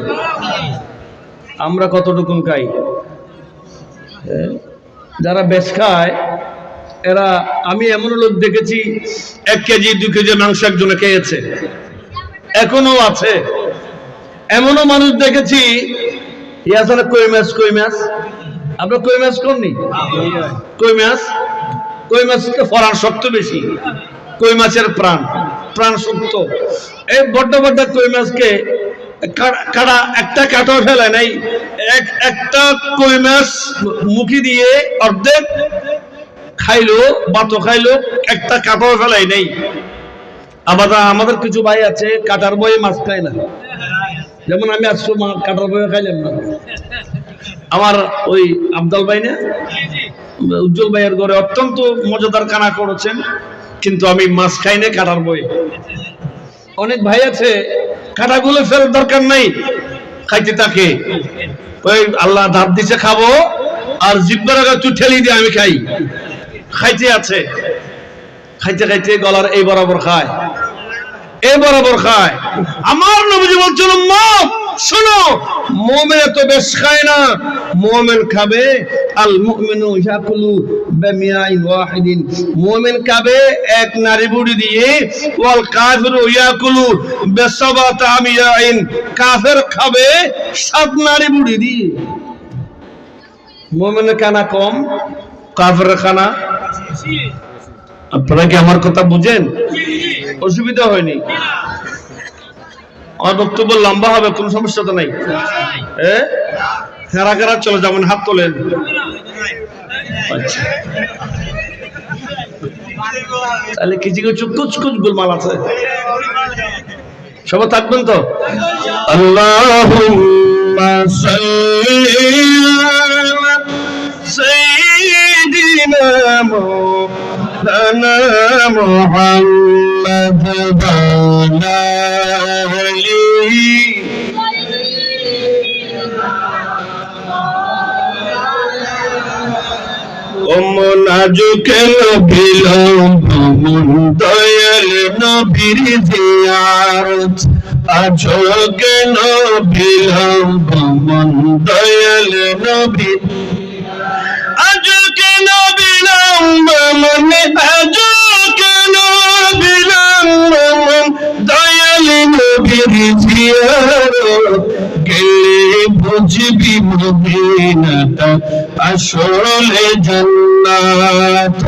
আমরা কতটুকুন খাই? যারা বেশ খায় এরা, আমি এমন লোক দেখেছি ১ কেজি ২ কেজি মাংস একজনে খেয়েছে, এখনো আছে। এমনও মানুষ দেখেছি ইয়াছাড়া কই মাছ আমরা কই মাছ করনি? কই মাছকে ফরান শক্ত বেশি, কই মাছের প্রাণ শক্ত। এই বড্ড কই মাছকে কাটা, একটা কাটাও ফেলে নাই। একটা কই মাছ মুখি দিয়ে অর্ধেক খাইলো, বাতো খাইলো, একটা কাটাও ফেলাই নেই। আবার আমাদের কিছু ভাই আছে কাটার বয়ে মাছ খায় না, যেমন আমি আজকে কাটার বয়ে খাইলাম না। আমার ওই আব্দাল ভাই না, উজ্জ্বল ভাইয়ের ঘরে অত্যন্ত মজাদার খানা করেছেন, কিন্তু আমি মাছ খাই না কাটার বয়ে। অনেক ভাই আছে কাটাগুলো ফেলার দরকার নাই, খাইতে থাকে, ওই আল্লাহ দাঁত দিছে খাবো আর জিব্বার আগে তুই ঠেলি দিয়ে আমি খাই, খাইতে আছে, খাইতে খাইতে গলার এই বরাবর খায়, এই বরাবর খায়। আমার নবীজি বলছিল উম্মত শোনো, মুমিন তো বেশ খায় না, মুমিন খাবে আল মুমিনু ইয়াকুলু বিমিয়াইন ওয়াহিদিন, মুমিন খাবে এক নারী বুড়ি দিয়ে, ওয়াল কাফিরু ইয়াকুলু বিসাবাতি আমিয়াইন, কাফের খাবে 7 নারী বুড়ি দিয়ে। মুমিনের খানা কম, কাফেরের খানা। আপনারা কি আমার কথা বুঝেন? অসুবিধা হয়নি? আমার বক্তব্য লম্বা হবে, কোন সমস্যা তো নাই। কারা কারা চলে যাবেন হাত তোলেন। আচ্ছা, তাহলে কিছু কিছু কুচকুচ গোলমাল আছে, সবাই থাকবেন তো? আল্লাহুম্মা সাল্লি আলা সাইয়্যিদিনা মাওলানা মুহাম্মদ ওয়া আলিহি নাজুকের বিলম্ব দয়াল নবীর জিয়ারত, আজো কেন বিলম্ব দয়াল নবীর, আজো কেন বিলম্ব মনে, আজো কেন বিলম্ব দয়াল নবীর জিয়ারত, গেলে বুঝবি মদিনাটা আসলে জান্নাত,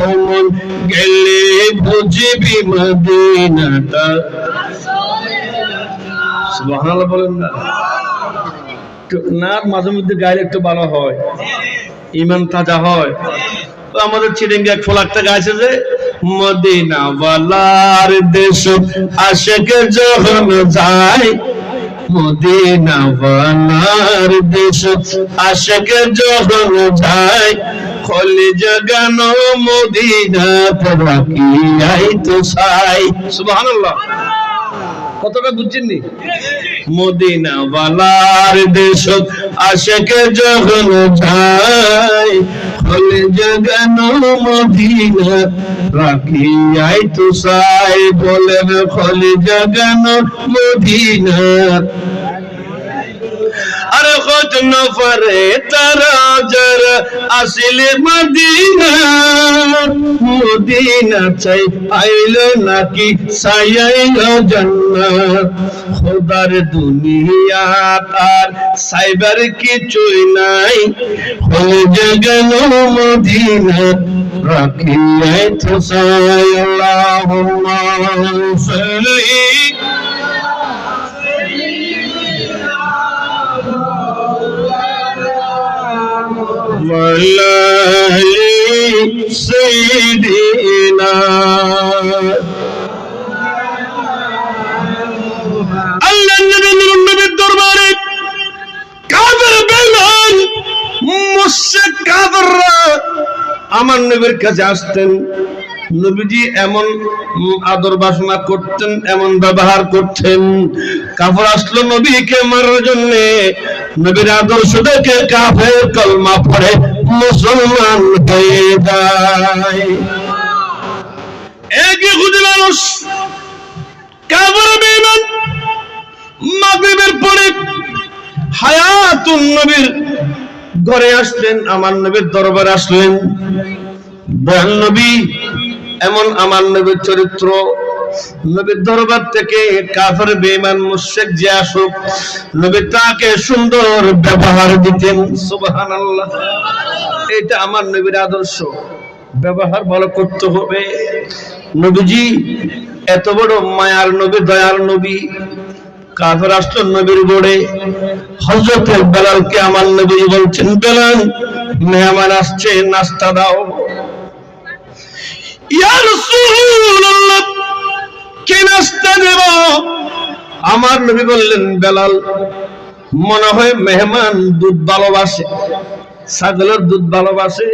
গেলে বুঝবি মদিনাটা। সুবহানাল্লাহ বলেন না? না, মাঝে মধ্যে গাইলে একটু ভালো হয়, ইমান তাজা হয়। তো আমাদের চিরিঙ্গা এক ফোলাকটা গাইছে যে, মদিনা ওয়ালার দেশ আশিক যখন যায়, মদিনা ওয়ালার দেশ আশিক যখন যায়, কলিজা গান মদিনাতে রাখিয়াই তো চাই। সুবহানাল্লাহ, কতটা বুঝছেননি? মদিনা ওয়ালার দেশ আশিক যখন যায়, কলিজা গান মদিনা রাখিয়াই তো চাই, বলেন কলিজা গান মদিনা। আর কত নফরে তারা যারা আসিলে মদিনা, মদিনা চাই আইলো নাকি সাইয়াইলো জান্নাত, খোদার দুনিয়া আর সাইবার কিছুই নাই, হয়ে গেল মদিনা রাখিয়াই তো চাই। আল্লাহুম্মা সাল্লি সাইয়্যিদিনা। আল্লাহর নবীর দরবারে কাফের বেঈমান মুশরিক কাফেররা আমার নবীর কাছে আসতেন, নবীজি এমন আদর বাসনা করতেন, এমন ব্যবহার করতেন, কাফের আসলো নবীকে মারার জন্য, নবীর আদর্শ দেখে কাফের কলমা পড়ে মুসলমান হয়ে যায়। একই খুদি মানুষ কাফের বেঈমান মাগরিবের পরে হায়াতুন নবীর ঘরে আসলেন, আমার নবীর দরবারে আসলেন। দয়াল নবী এমন আমার নবীর চরিত্র, নবীর দরবার থেকে কাফের বেঈমান মুশরিক যে আসুক, নবী তাকে সুন্দর ব্যবহার দিতেন। সুবহানাল্লাহ, এটা আমার নবীর আদর্শ, ব্যবহার ভালো করতে হবে। নবীজি এত বড় মায়ার নবী, দয়ার নবী, কাফের আসলো নবীর গড়ে, হযরত বেলালকে আমার নবী বলছেন, বেলাল মেহমান আসছে, নাস্তা দাও। ইয়া রাসূলুল্লাহ, কে নাস্তা দেব? আমার নবী বললেন, বেলাল মনে হয় মেহমান দুধ ভালোবাসে, ছাগলের দুধ ভালোবাসে,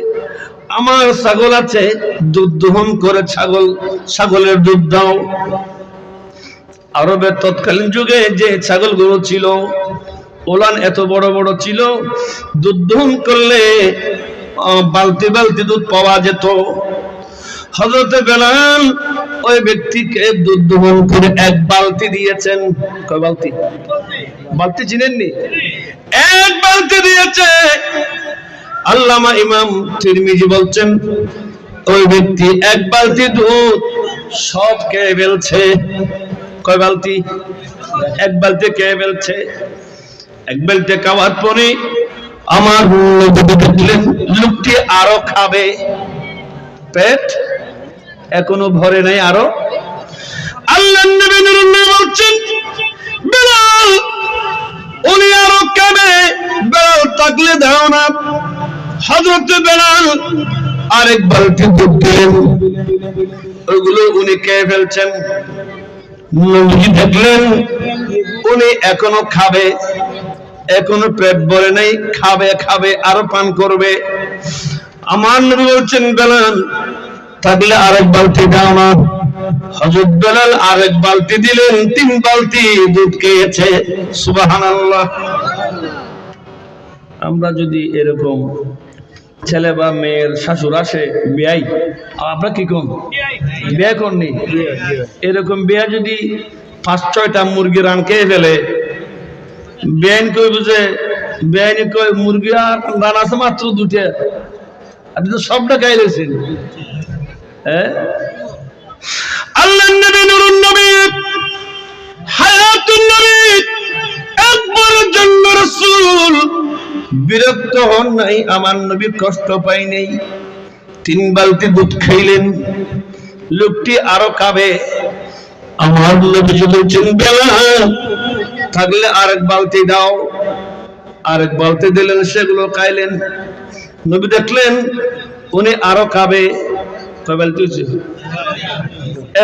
আমার ছাগল আছে, দুধ দহন করে ছাগলের দুধ দাও। আরবের তৎকালীন যুগে যে ছাগলগুলো ছিল ওলান এত বড় বড় ছিল, দুধ দহন করলে বালতি বালতি দুধ পাওয়া যেত। হযরত বেলাল ওই ব্যক্তিকে দুধ দহন করে এক বালতি দিয়েছেন। কয় বালতি? বালতি চিনেননি? এক বালতি দিয়েছে। আল্লামা ইমাম তিরমিজি বলছেন ওই ব্যক্তি এক বালতি দুধ সব খেয়ে ফেলছে। কয় বালতি? এক বালতি খেয়ে ফেলছে। এক বালতি খাওয়ার পরে আমার নবী দেখলেন লোকটি আরো খাবে, পেট এখনো ভরে নাই আরো। আল্লাহর নবী বলছেন বেলাল উনি আরো খাবে, বেলাল তাকলে দাও না। হযরত বেলাল আরেক বালতি দুধ দিলেন, ওইগুলো উনি খেয়ে ফেলছেন। নবী দেখলেন উনি এখনো খাবে, এখনো পেট ভরে নাই, খাবে খাবে আরো পান করবে। আমার নবী বলছেন বেলাল তাহলে আরেক বালতি দাও না। হযরত বেলাল আরেক বালতি দিলেন, 3 বালতি দুধ খেয়েছে। সুবহানাল্লাহ। আমরা যদি এরকম ছেলে বা মেয়ের শাশুড় আসে বিয়াই, আমরা কি কম বিয়ে করনি, এরকম বিয়া যদি 5-6টা মুরগি রান খেয়ে ফেলে, বেআইন কই বুঝে, বেআইনি কই মুরগি আর রান আছে মাত্র 2টা, আপনি তো সবটা খাইলেছেন। আল্লাহর নবী নুরুন নবী হায়াতুন নবী একবার জন্য রাসূল বিরক্ত হন নাই, আমার নবী কষ্ট পাই নাই। 3 বালতি দুধ খাইলেন, লোকটি আরো খাবে। আমার নবী বলছেন বেলাল থাকলে আরেক বালতি দাও। আরেক বালতি দিলেন, সেগুলো খাইলেন। নবী দেখলেন উনি আরো খাবে। কয় বালতি?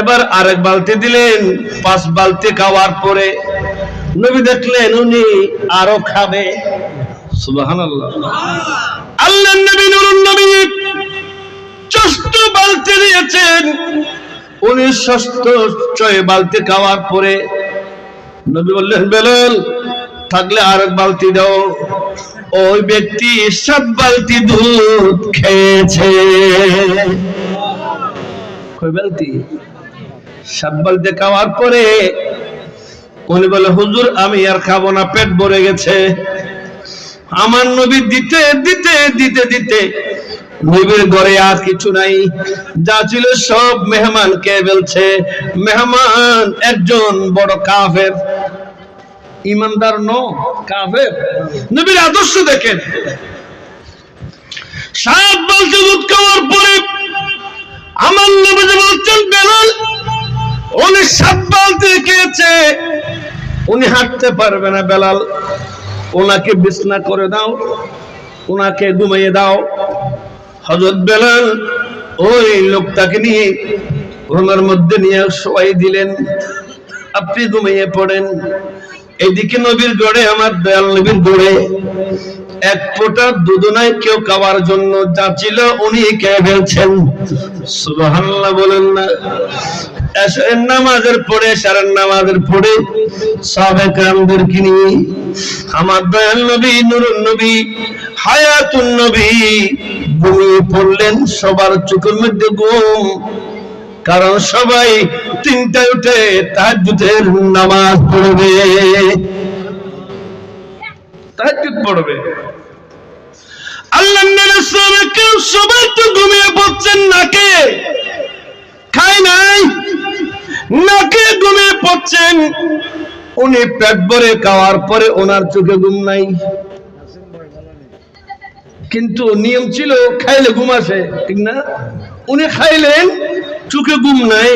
এবার আরেক বালতি দিলেন। 5 বালতি খাওয়ার পরে নবী দেখলেন উনি আরো খাবে। সুবহানাল্লাহ। আল্লাহর নবী নুরুন নবী 6 বালতি দিয়েছেন। উনি 6 বালতি খাওয়ার পরে নবী বললেন বেলাল থাকলে আরেক বালতি দাও। ওই ব্যক্তি 7 বালতি দুধ খেয়েছে। কয় বালতি? 7 বালতি খাওয়ার পরে উনি বলে হুজুর আমি আর খাবো না, পেট ভরে গেছে। আমার নবী দিতে দিতে দিতে দিতে নবীর ঘরে আর কিছু নাই, যা ছিল সব মেহমান খেয়ে ফেলছে। মেহমান একজন বড় কাফের, ইমানদার কাফের। নবীর আদর্শ দেখেন। 7 বালতি দুধ খাওয়ার পরে আমার নবী বলছেন বেলাল উনি 7 বালতি খেয়েছে, উনি হাঁটতে পারবে না। বেলাল ওনাকে বিছনা করে দাও, ওনাকে ঘুমিয়ে দাও। হযরত বেলাল ওই লোকটাকে নিয়ে ওনার মধ্যে নিয়ে শোয়াই দিলেন, আপনি ঘুমিয়ে পড়েন। এইদিকে নবীর গড়ে, আমার দয়াল নবীর গড়ে 1 ফোঁটা দুধ নাই, কেউ খাওয়ার জন্য যা ছিল উনি খেয়ে ফেলছেন। সুবহানাল্লাহ বলেন না। এশারের নামাজের পরে, সারের নামাজের পরে সাহাবায়ে কেরামদেরকে নিয়ে আমার দয়াল নবী নুরুন নবী হায়াতুন নবী ঘুমিয়ে পড়লেন। সবার চোখের মধ্যে ঘুম, কারণ সবাই 3টায় উঠে তাহাজ্জুদের নামাজ পড়বে, তাহাজ্জুদ পড়বে। আল্লাহর নবী সাহাবায়ে সবাই তো ঘুমিয়ে পড়ছেন, নাকে খায় নাই, নাকে ঘুমিয়ে পড়ছেন। উনি পেট ভরে খাওয়ার পরে ওনার চোখে ঘুম নাই, কিন্তু নিয়ম ছিল খাইলে ঘুম আসে, ঠিক না? উনি খাইলেন, চোখে ঘুম নাই,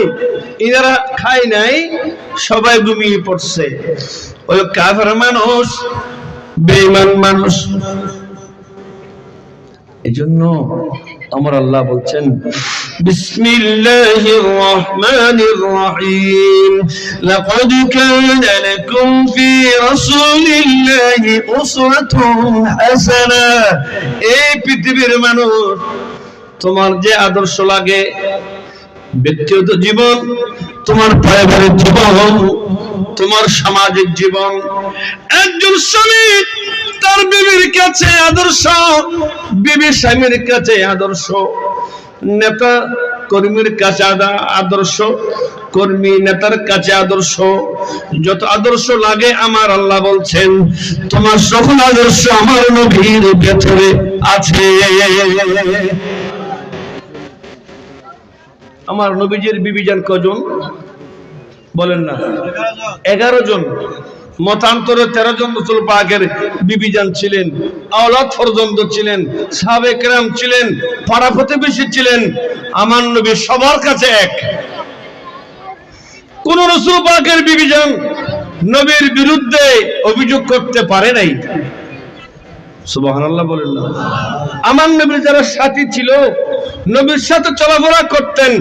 এনারা খায় নাই, সবাই ঘুমিয়ে পড়ছে। ওই কাফের মানুষ, বেঈমান মানুষ। এজন্য আমার আল্লাহ বলছেন বিসমিল্লাহির রহমানির রহিম লাকাদ কানা লাকুম ফি রাসূলিল্লাহি উসওয়াতুন হাসানা। এই পৃথিবীর মানুষ, তোমার যে আদর্শ লাগে ব্যক্তিগত জীবন, তোমার পারিবারিক জীবন, তোমার সামাজিক জীবন। একজন স্বামী তার বিবির কাছে আদর্শ, বিবি স্বামীর কাছে আদর্শ, নেতা কর্মীর কাছে আদর্শ, কর্মী নেতার কাছে আদর্শ। যত আদর্শ লাগে আমার আল্লাহ বলছেন তোমার সকল আদর্শ আমার নবীর ভেতরে আছে। আমার নবীজির বিবিজান কজন বলেন না? 11 জন। মতান্তরে 13 জন রাসূল পাকের বিবিজান ছিলেন, আওলাদ পর্যন্ত ছিলেন, সাহাবে কেরাম ছিলেন, পাড়া প্রতিবেশী ছিলেন। আমার নবী সবার কাছে এক। কোন রাসূল পাকের বিবিজান নবীর বিরুদ্ধে অভিযোগ করতে পারে নাই। সুবহানাল্লাহ বলেন না? আমার নবীর যারা সাথী ছিল, নবীর সাথে চলাফেরা করতেন,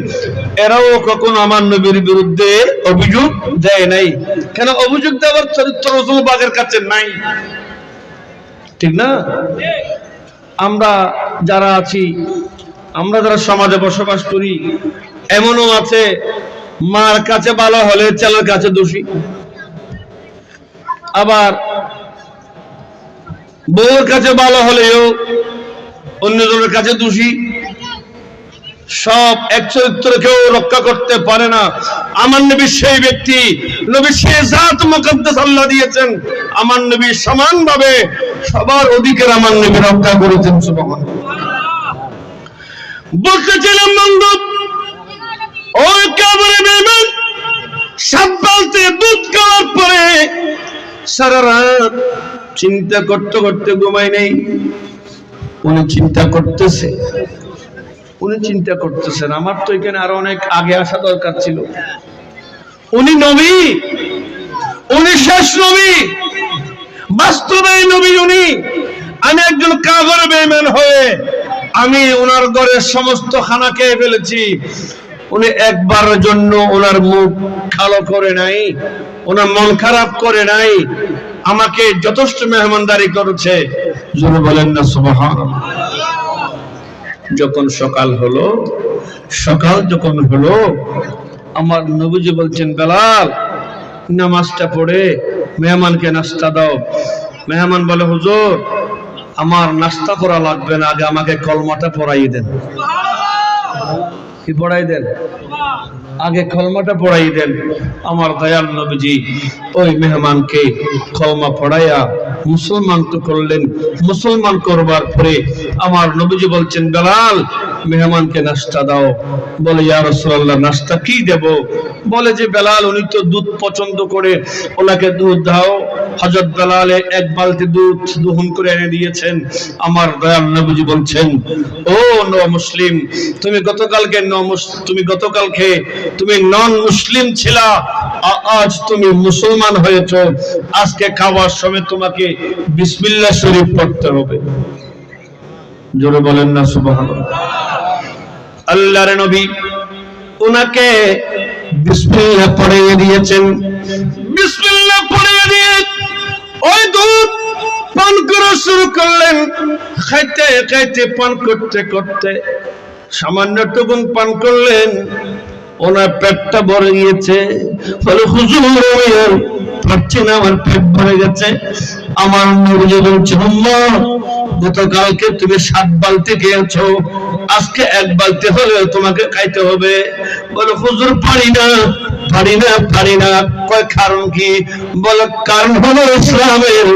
এরাও কখনো আমার নবীর বিরুদ্ধে অভিযোগ দেয় নাই। কেন? অভিযোগ দেওয়ার চরিত্র রাসূল পাকের কাছে নাই, ঠিক না? আমরা যারা আছি, আমরা যারা সমাজে বসবাস করি, এমনও আছে মার কাছে ভালো হলে ছেলের কাছে দোষী, আবার বউর কাছে ভালো হলেও অন্যজনের কাছে দোষী। সব এক চরিত্র কেউ রক্ষা করতে পারে না। আমার নবী সেই ব্যক্তি, নবী সেই জাত মুকদ্দাস আল্লাহ দিয়েছেন। আমার নবী সমানভাবে সবার অধিকার আমার নবী রক্ষা করেছেন। সুবহানাল্লাহ। বলতেছিলাম বন্ধু, ওই কবরে বেঈমান 7 বালতি দুধ খাওয়ার পরে সারা রাত চিন্তা করতে করতে ঘুমায় নাই। উনি চিন্তা করতেছেন আমার তো এখানে আরো অনেক আগে আসা দরকার ছিল। উনি নবী, উনি শেষ নবী, বাস্তবে নবী উনি। আমি একজন কাফের বেঈমান হয়ে আমি ওনার ঘরের সমস্ত খানা খেয়ে ফেলেছি। উনি একবারের জন্য ওনার মুখ কালো করে নাই, ওনার মন খারাপ করে নাই, আমাকে যথেষ্ট মেহমানদারি করেছে। জোরে বলেন না সুবহানাল্লাহ। যখন সকাল যখন হলো আমার নবীজি বলছেন, বেলাল নামাজটা পড়ে মেহমানকে নাস্তা দাও। মেহমান বলে, হুজুর আমার নাস্তা করা লাগবে না, আগে আমাকে কলমাটা পড়াই দেন। কি পড়াই দেন? আগে কলমাটা পড়াই দেন। আমার দয়াল নবীজি ওই মেহমানকে কলমা পড়াইয়া মুসলমান তো করলেন। মুসলমান করবার পরে আমার নবীজি বলছেন, বেলাল মেহমানকে নাস্তা দাও। বলে, ইয়া রাসূলুল্লাহ নাস্তা কি দেব? বলে যে, বেলাল উনি তো দুধ পছন্দ করে, ওনাকে দুধ দাও। হযরত বেলাল 1 বালতি দুধ দহন করে এনে দিয়েছেন। আমার দয়াল নবীজি বলছেন, ও নও মুসলিম, তুমি গতকালকে তুমি নন মুসলিম ছিলা, আজ তুমি মুসলমান হয়েছো। আজকে খাওয়ার সময় তোমাকে বিসমিল্লাহ শরীফ পড়তে হবে। জোরে বলেন না সুবহানাল্লাহ। আল্লাহর নবী উনাকে বিসমিল্লাহ পড়িয়ে দিয়েছেন। বিসমিল্লাহ পড়িয়ে দিয়ে ওই দুধ পান করা শুরু করলেন। খাইতে খাইতে পান করতে করতে সামান্যটুকু পান করলেন, ওনার পেটটা ভরে গিয়েছে। বলে, হুজুর পারছি না, আমার পেট ভরে গেছে। আমার নবী বলছেন, আল্লাহ গতকালকে তুমি 7 বালতি খেয়েছো, আজকে 1 বালতি হলেও তোমাকে খাইতে হবে। বলে, হুজুর পারি না। কয় কারণ কি? বলে, কারণ হলো ইসলামের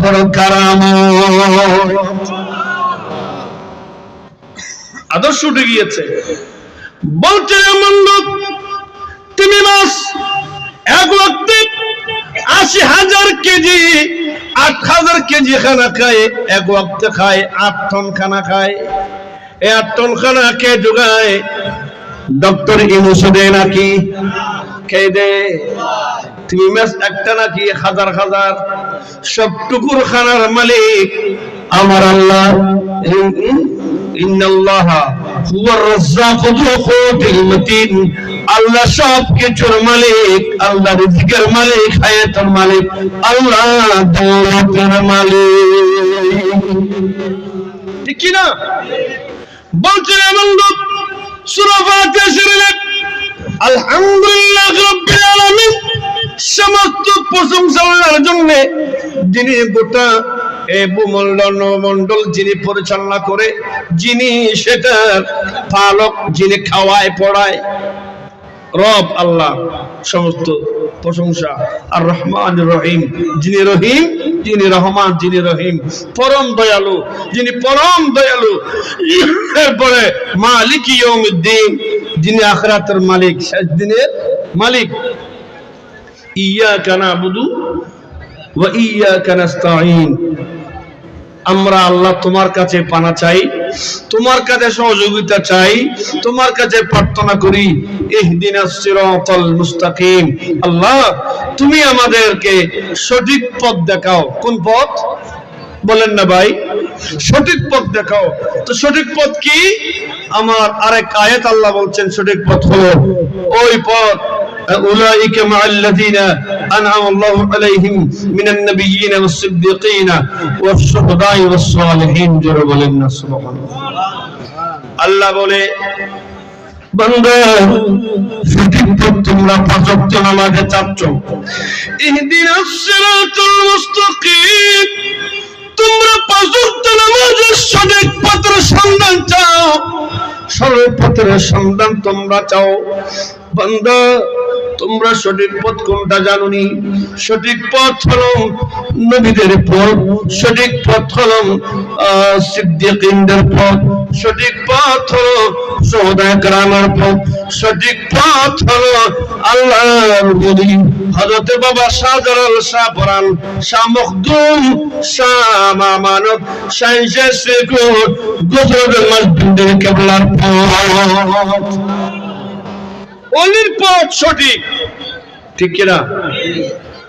বড় কারামত। আদর্শ উঠে গিয়েছে। বলছে, তুমি মাস এক ওয়াক্তে 80,000 কেজি 8,000 কেজি খানা খায়, এক ওয়াক্তে খায় 8 টন খানা খায়। এই 8 টন খানা কে যোগায়? ডক্টর ইউনূস দেয় নাকি? কে দেয়? তুমি মাস একটা নাকি হাজার হাজার? সবটুকুর খানার মালিক আমার আল্লাহ। ইন্নাল্লাহা হুয়ার রাজ্জাকু যুল কুওয়াতিল মাতিন। আল্লাহ সব কিছুর মালিক, আল্লাহ রিজিকের মালিক, হায়াতের মালিক, আল্লাহ দৌলতের মালিক। ঠিক কি না? বলছেন বন্ধু, সূরা ফাতিহা শরীফে আলহামদুলিল্লাহ রাব্বিল আলামিন, সমস্ত প্রশংসা আল্লাহর জন্য, যিনি গোটা এই ভূমণ্ডল যিনি পরিচালনা করে, যিনি সেটার পালক, যিনি খাওয়ায় পড়ায়, রব আল্লাহ, সমস্ত প্রশংসা। আর রহমান রহিম, যিনি রহিম, যিনি রহমান, যিনি রহিম, পরম দয়ালু, যিনি পরম দয়ালু। এরপরে মালিক ইয়াউমিদ্দিন, যিনি আখিরাতের মালিক, শেষ দিনের মালিক। ইয়াকা নাবুদু ওয়া ইয়াকা নাস্তাঈন, আমরা আল্লাহ তোমার কাছে পানা চাই, তোমার কাছে সহযোগিতা চাই, তোমার কাছে প্রার্থনা করি। ইহদিনাস সিরাতাল মুস্তাকিম, আল্লাহ তুমি আমাদেরকে সঠিক পথ দেখাও। কোন পথ বলেন না ভাই? সঠিক পথ দেখাও। তো সঠিক পথ কি? আমার আরেক আয়াত আল্লাহ বলছেন সঠিক পথ হলো ওই পথ, উলাইকা মাআল্লাযীনা আনআমা আল্লাহু আলাইহিম মিনান নাবিয়্যিনা ওয়াস-সিদ্দীকিনা ওয়াস-শুহাদা'i ওয়াস-সালিহিন। জোরে বলেন না সুবহানাল্লাহ। আল্লাহ বলে, বান্দা সঠিক পথ তোমরা পাঁচ ওয়াক্ত নামাজে চাচ্ছ, ইহদিনাস সিরাতাল মুস্তাকিম, তোমরা পাঁচ ওয়াক্ত নামাজের সঠিক পথের সন্ধান চাও, সঠিক পথের সন্ধান তোমরা চাও। বান্দা তোমরা সঠিক পথ কোনটা জানোনি? সঠিক পথ হলো নবীদের পথ, সঠিক পথ হলো সিদ্দিকীনদের পথ, সঠিক পথ হলো শুহাদায়ে কেরামের পথ, সঠিক পথ হলো আল্লাহর ওলি হযরত বাবা শাহজালাল, শাহ পরান, শাহ মখদুম, শাহ আমানত, শাহ শেখুর গুজরাটের মসজিদের কিবলার পথ, ওলির পথ সঠিক। ঠিক কিনা?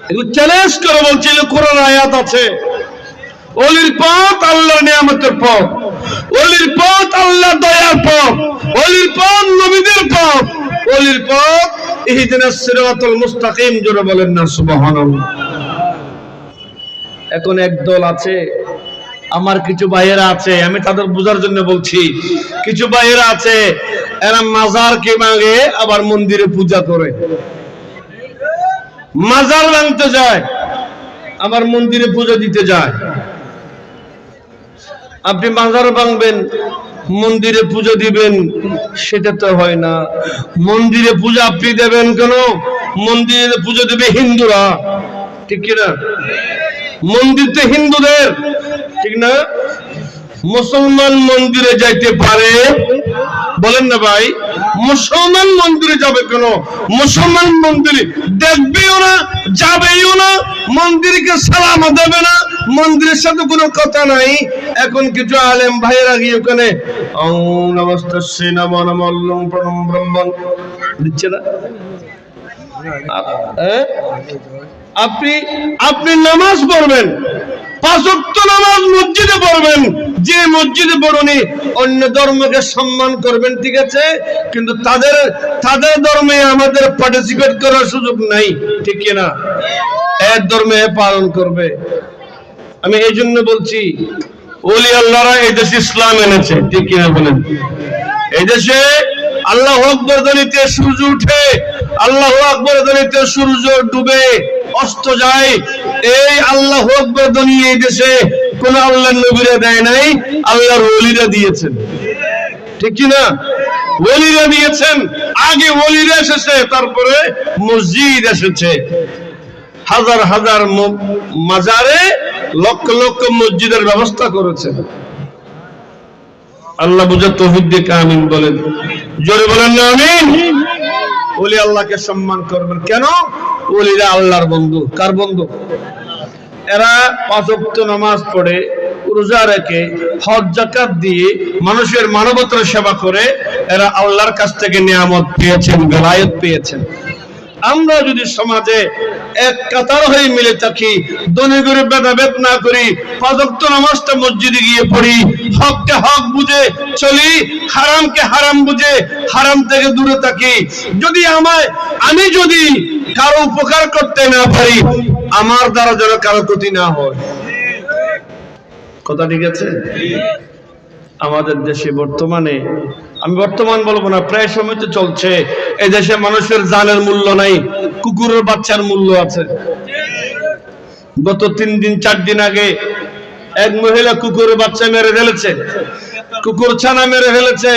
এগুলো চ্যালেঞ্জ করে বলছি, কোরআন আয়াত আছে। ওলির পথ আল্লাহর নিয়ামতের পথ, ওলির পথ আল্লাহ দয়ার পথ, ওলির পথ নবীদের পথ, ওলির পথ ইহদিনাস সিরাতাল মুস্তাকিম। জোরে বলেন না সুবহানাল্লাহ। এখন একদল আছে, আমার কিছু ভাইয়েরা আছে, আমি তাদের বোঝার জন্য বলছি, কিছু ভাইয়েরা আছে এরা মাজারকে ভাঙে আবার মন্দিরে পূজা করে। মাজার ভাঙতে যায় আবার মন্দিরে পূজা দিতে যায়। আপনি মাজার ভাঙবেন, মন্দিরে পূজা দিবেন, সেটা তো হয় না। মন্দিরে পূজা আপনি দেবেন কেন? মন্দিরে পূজা দেবে হিন্দুরা, ঠিক কিনা? মন্দির তো হিন্দুদের, ঠিক না? মুসলমান মন্দিরে যাইতে পারে? বলেন না ভাই, মুসলমান মন্দিরে যাবে কেন? মুসলমান মন্দিরে দেখবেও না, যাবেও না, মন্দিরকে সালাম দেবে না, মন্দিরের সাথে কোনো কথা নাই। এখন কিছু আলেম ভাইয়েরা গিয়ে ওখানে নমস্তে নমো নমো প্রণম ব্রহ্মণ দিচ্ছে না। আপনি নামাজ পড়বেন, পাঁচ ওয়াক্ত নামাজ মসজিদে পড়বেন, যে মসজিদে পড়ুনি অন্য ধর্মকে সম্মান করবেন, ঠিক আছে, কিন্তু তাদের ধর্মে আমাদের পার্টিসিপেট করার সুযোগ নাই, ঠিক কিনা? এক ধর্মে পালন করবে। আমি এই জন্য বলছি, ওলি আল্লাহরা এই দেশে ইসলাম এনেছে, ঠিক কিনা বলেন? এই দেশে আল্লাহু আকবার ধ্বনিতে সূর্য উঠে, আল্লাহু আকবার ধ্বনিতে সূর্য ডুবে অস্ত যায়। এই আল্লাহু আকবার ধ্বনি এই দেশে কোন আল্লাহর নবীরা দেয় নাই, আল্লাহর ওলিরা দিয়েছেন, ঠিক কি না? ওলিরা দিয়েছেন। আগে ওলিরা এসেছে, তারপরে মসজিদ এসেছে। হাজার হাজার মাজারে লক্ষ লক্ষ মসজিদের ব্যবস্থা করেছেন। আল্লাহ বুঝে তৌফিক দিয়ে আমিন বলেন। জোরে বলেন না আমিন। ওলি আল্লাহকে সম্মান করবেন কেন? ওলিরা আল্লাহর বন্ধু। কার বন্ধু? এরা পাঁচ ওয়াক্ত নামাজ পড়ে, রোজা রেখে, হজ যাকাত দিয়ে মানুষের মানবতার সেবা করে এরা আল্লাহর কাছ থেকে নিয়ামত পেয়েছেন, বেলায়েত পেয়েছেন। আমরা যদি সমাজে এক কাতার হয়ে মিলে থাকি, ধনী গরিব ভেদাভেদ না করি, পাঁচ ওয়াক্ত নামাজটা মসজিদে গিয়ে পড়ি, হককে হক বুঝে চলি, হারামকে হারাম বুঝে হারাম থেকে দূরে থাকি, যদি আমি যদি কারো উপকার করতে না পারি, আমার দ্বারা যেন কারো ক্ষতি না হয়। কথা ঠিক আছে? আমাদের দেশে বর্তমানে আমি বর্তমান বলবো না, প্রায় সময় তো চলছে। এই দেশে মানুষের জানের মূল্য নাই, কুকুরের বাচ্চার মূল্য আছে। গত 3 দিন 4 দিন আগে এক মহিলা কুকুরের বাচ্চা মেরে ফেলেছে, কুকুর ছানা মেরে ফেলেছে,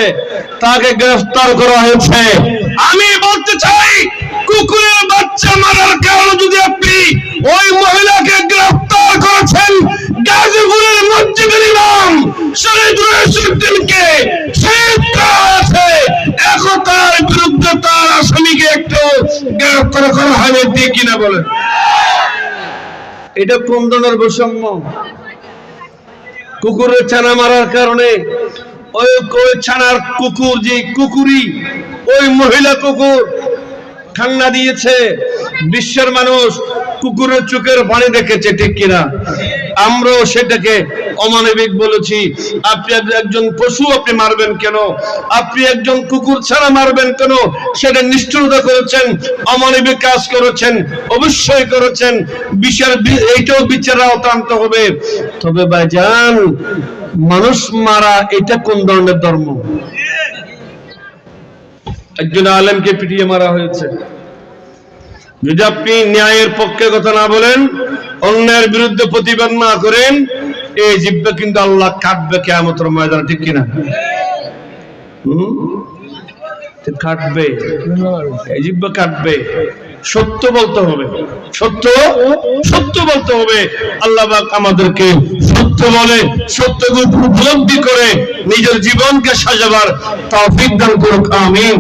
তাকে গ্রেফতার করা হয়েছে। আমি বলতে চাই, কুকুরের বাচ্চা মারার কারণে যদি আপনি ওই মহিলাকে গ্রেফতার করেছেন, গাজীপুরের মসজিদের ইমাম শহীদুল ইসলামকে শহীদ করা হয়েছে, এখন তার বিরুদ্ধে তার আসামিকে একটু গ্রেফতার করা হবে, ঠিক কিনা বলেন? এটা কোন ধরনের বৈষম্য? কুকুরের ছানা মারার কারণে ওই ছানার কুকুর, যে কুকুরই ওই মহিলা কুকুর কান্না দিয়েছে, বিশ্বের মানুষ কুকুরের চোখের পানি দেখেছে, ঠিক কিনা? আমরাও সেটাকে অমানবিক বলেছি। আপনি একজন পশু আপনি মারবেন কেন? আপনি একজন কুকুর ছাড়া মারবেন কেন? সেটা নিষ্ঠুরতা করেছেন, অমানবিক কাজ করেছেন, অবশ্যই করেছেন। এইটাও বিচারের আওতায় আনতে হবে। তবে ভাইজান, মানুষ মারা এটা কোন ধরনের ধর্ম? একজন আলেমকে পিটিয়ে মারা হয়েছে। যদি আপনি ন্যায়ের পক্ষে কথা না বলেন, অন্যায়ের বিরুদ্ধে প্রতিবাদ না করেন, এই জিহ্বা কিন্তু আল্লাহ কাটবে কিয়ামতের ময়দানে, ঠিক কিনা? কাটবে, এই জিহ্বা কাটবে। সত্য বলতে হবে, সত্য বলতে হবে। আল্লাহ পাক আমাদেরকে সত্য বলে, সত্যকে উপলব্ধি করে নিজের জীবনকে সাজাবার তৌফিক দান করুক। আমিন।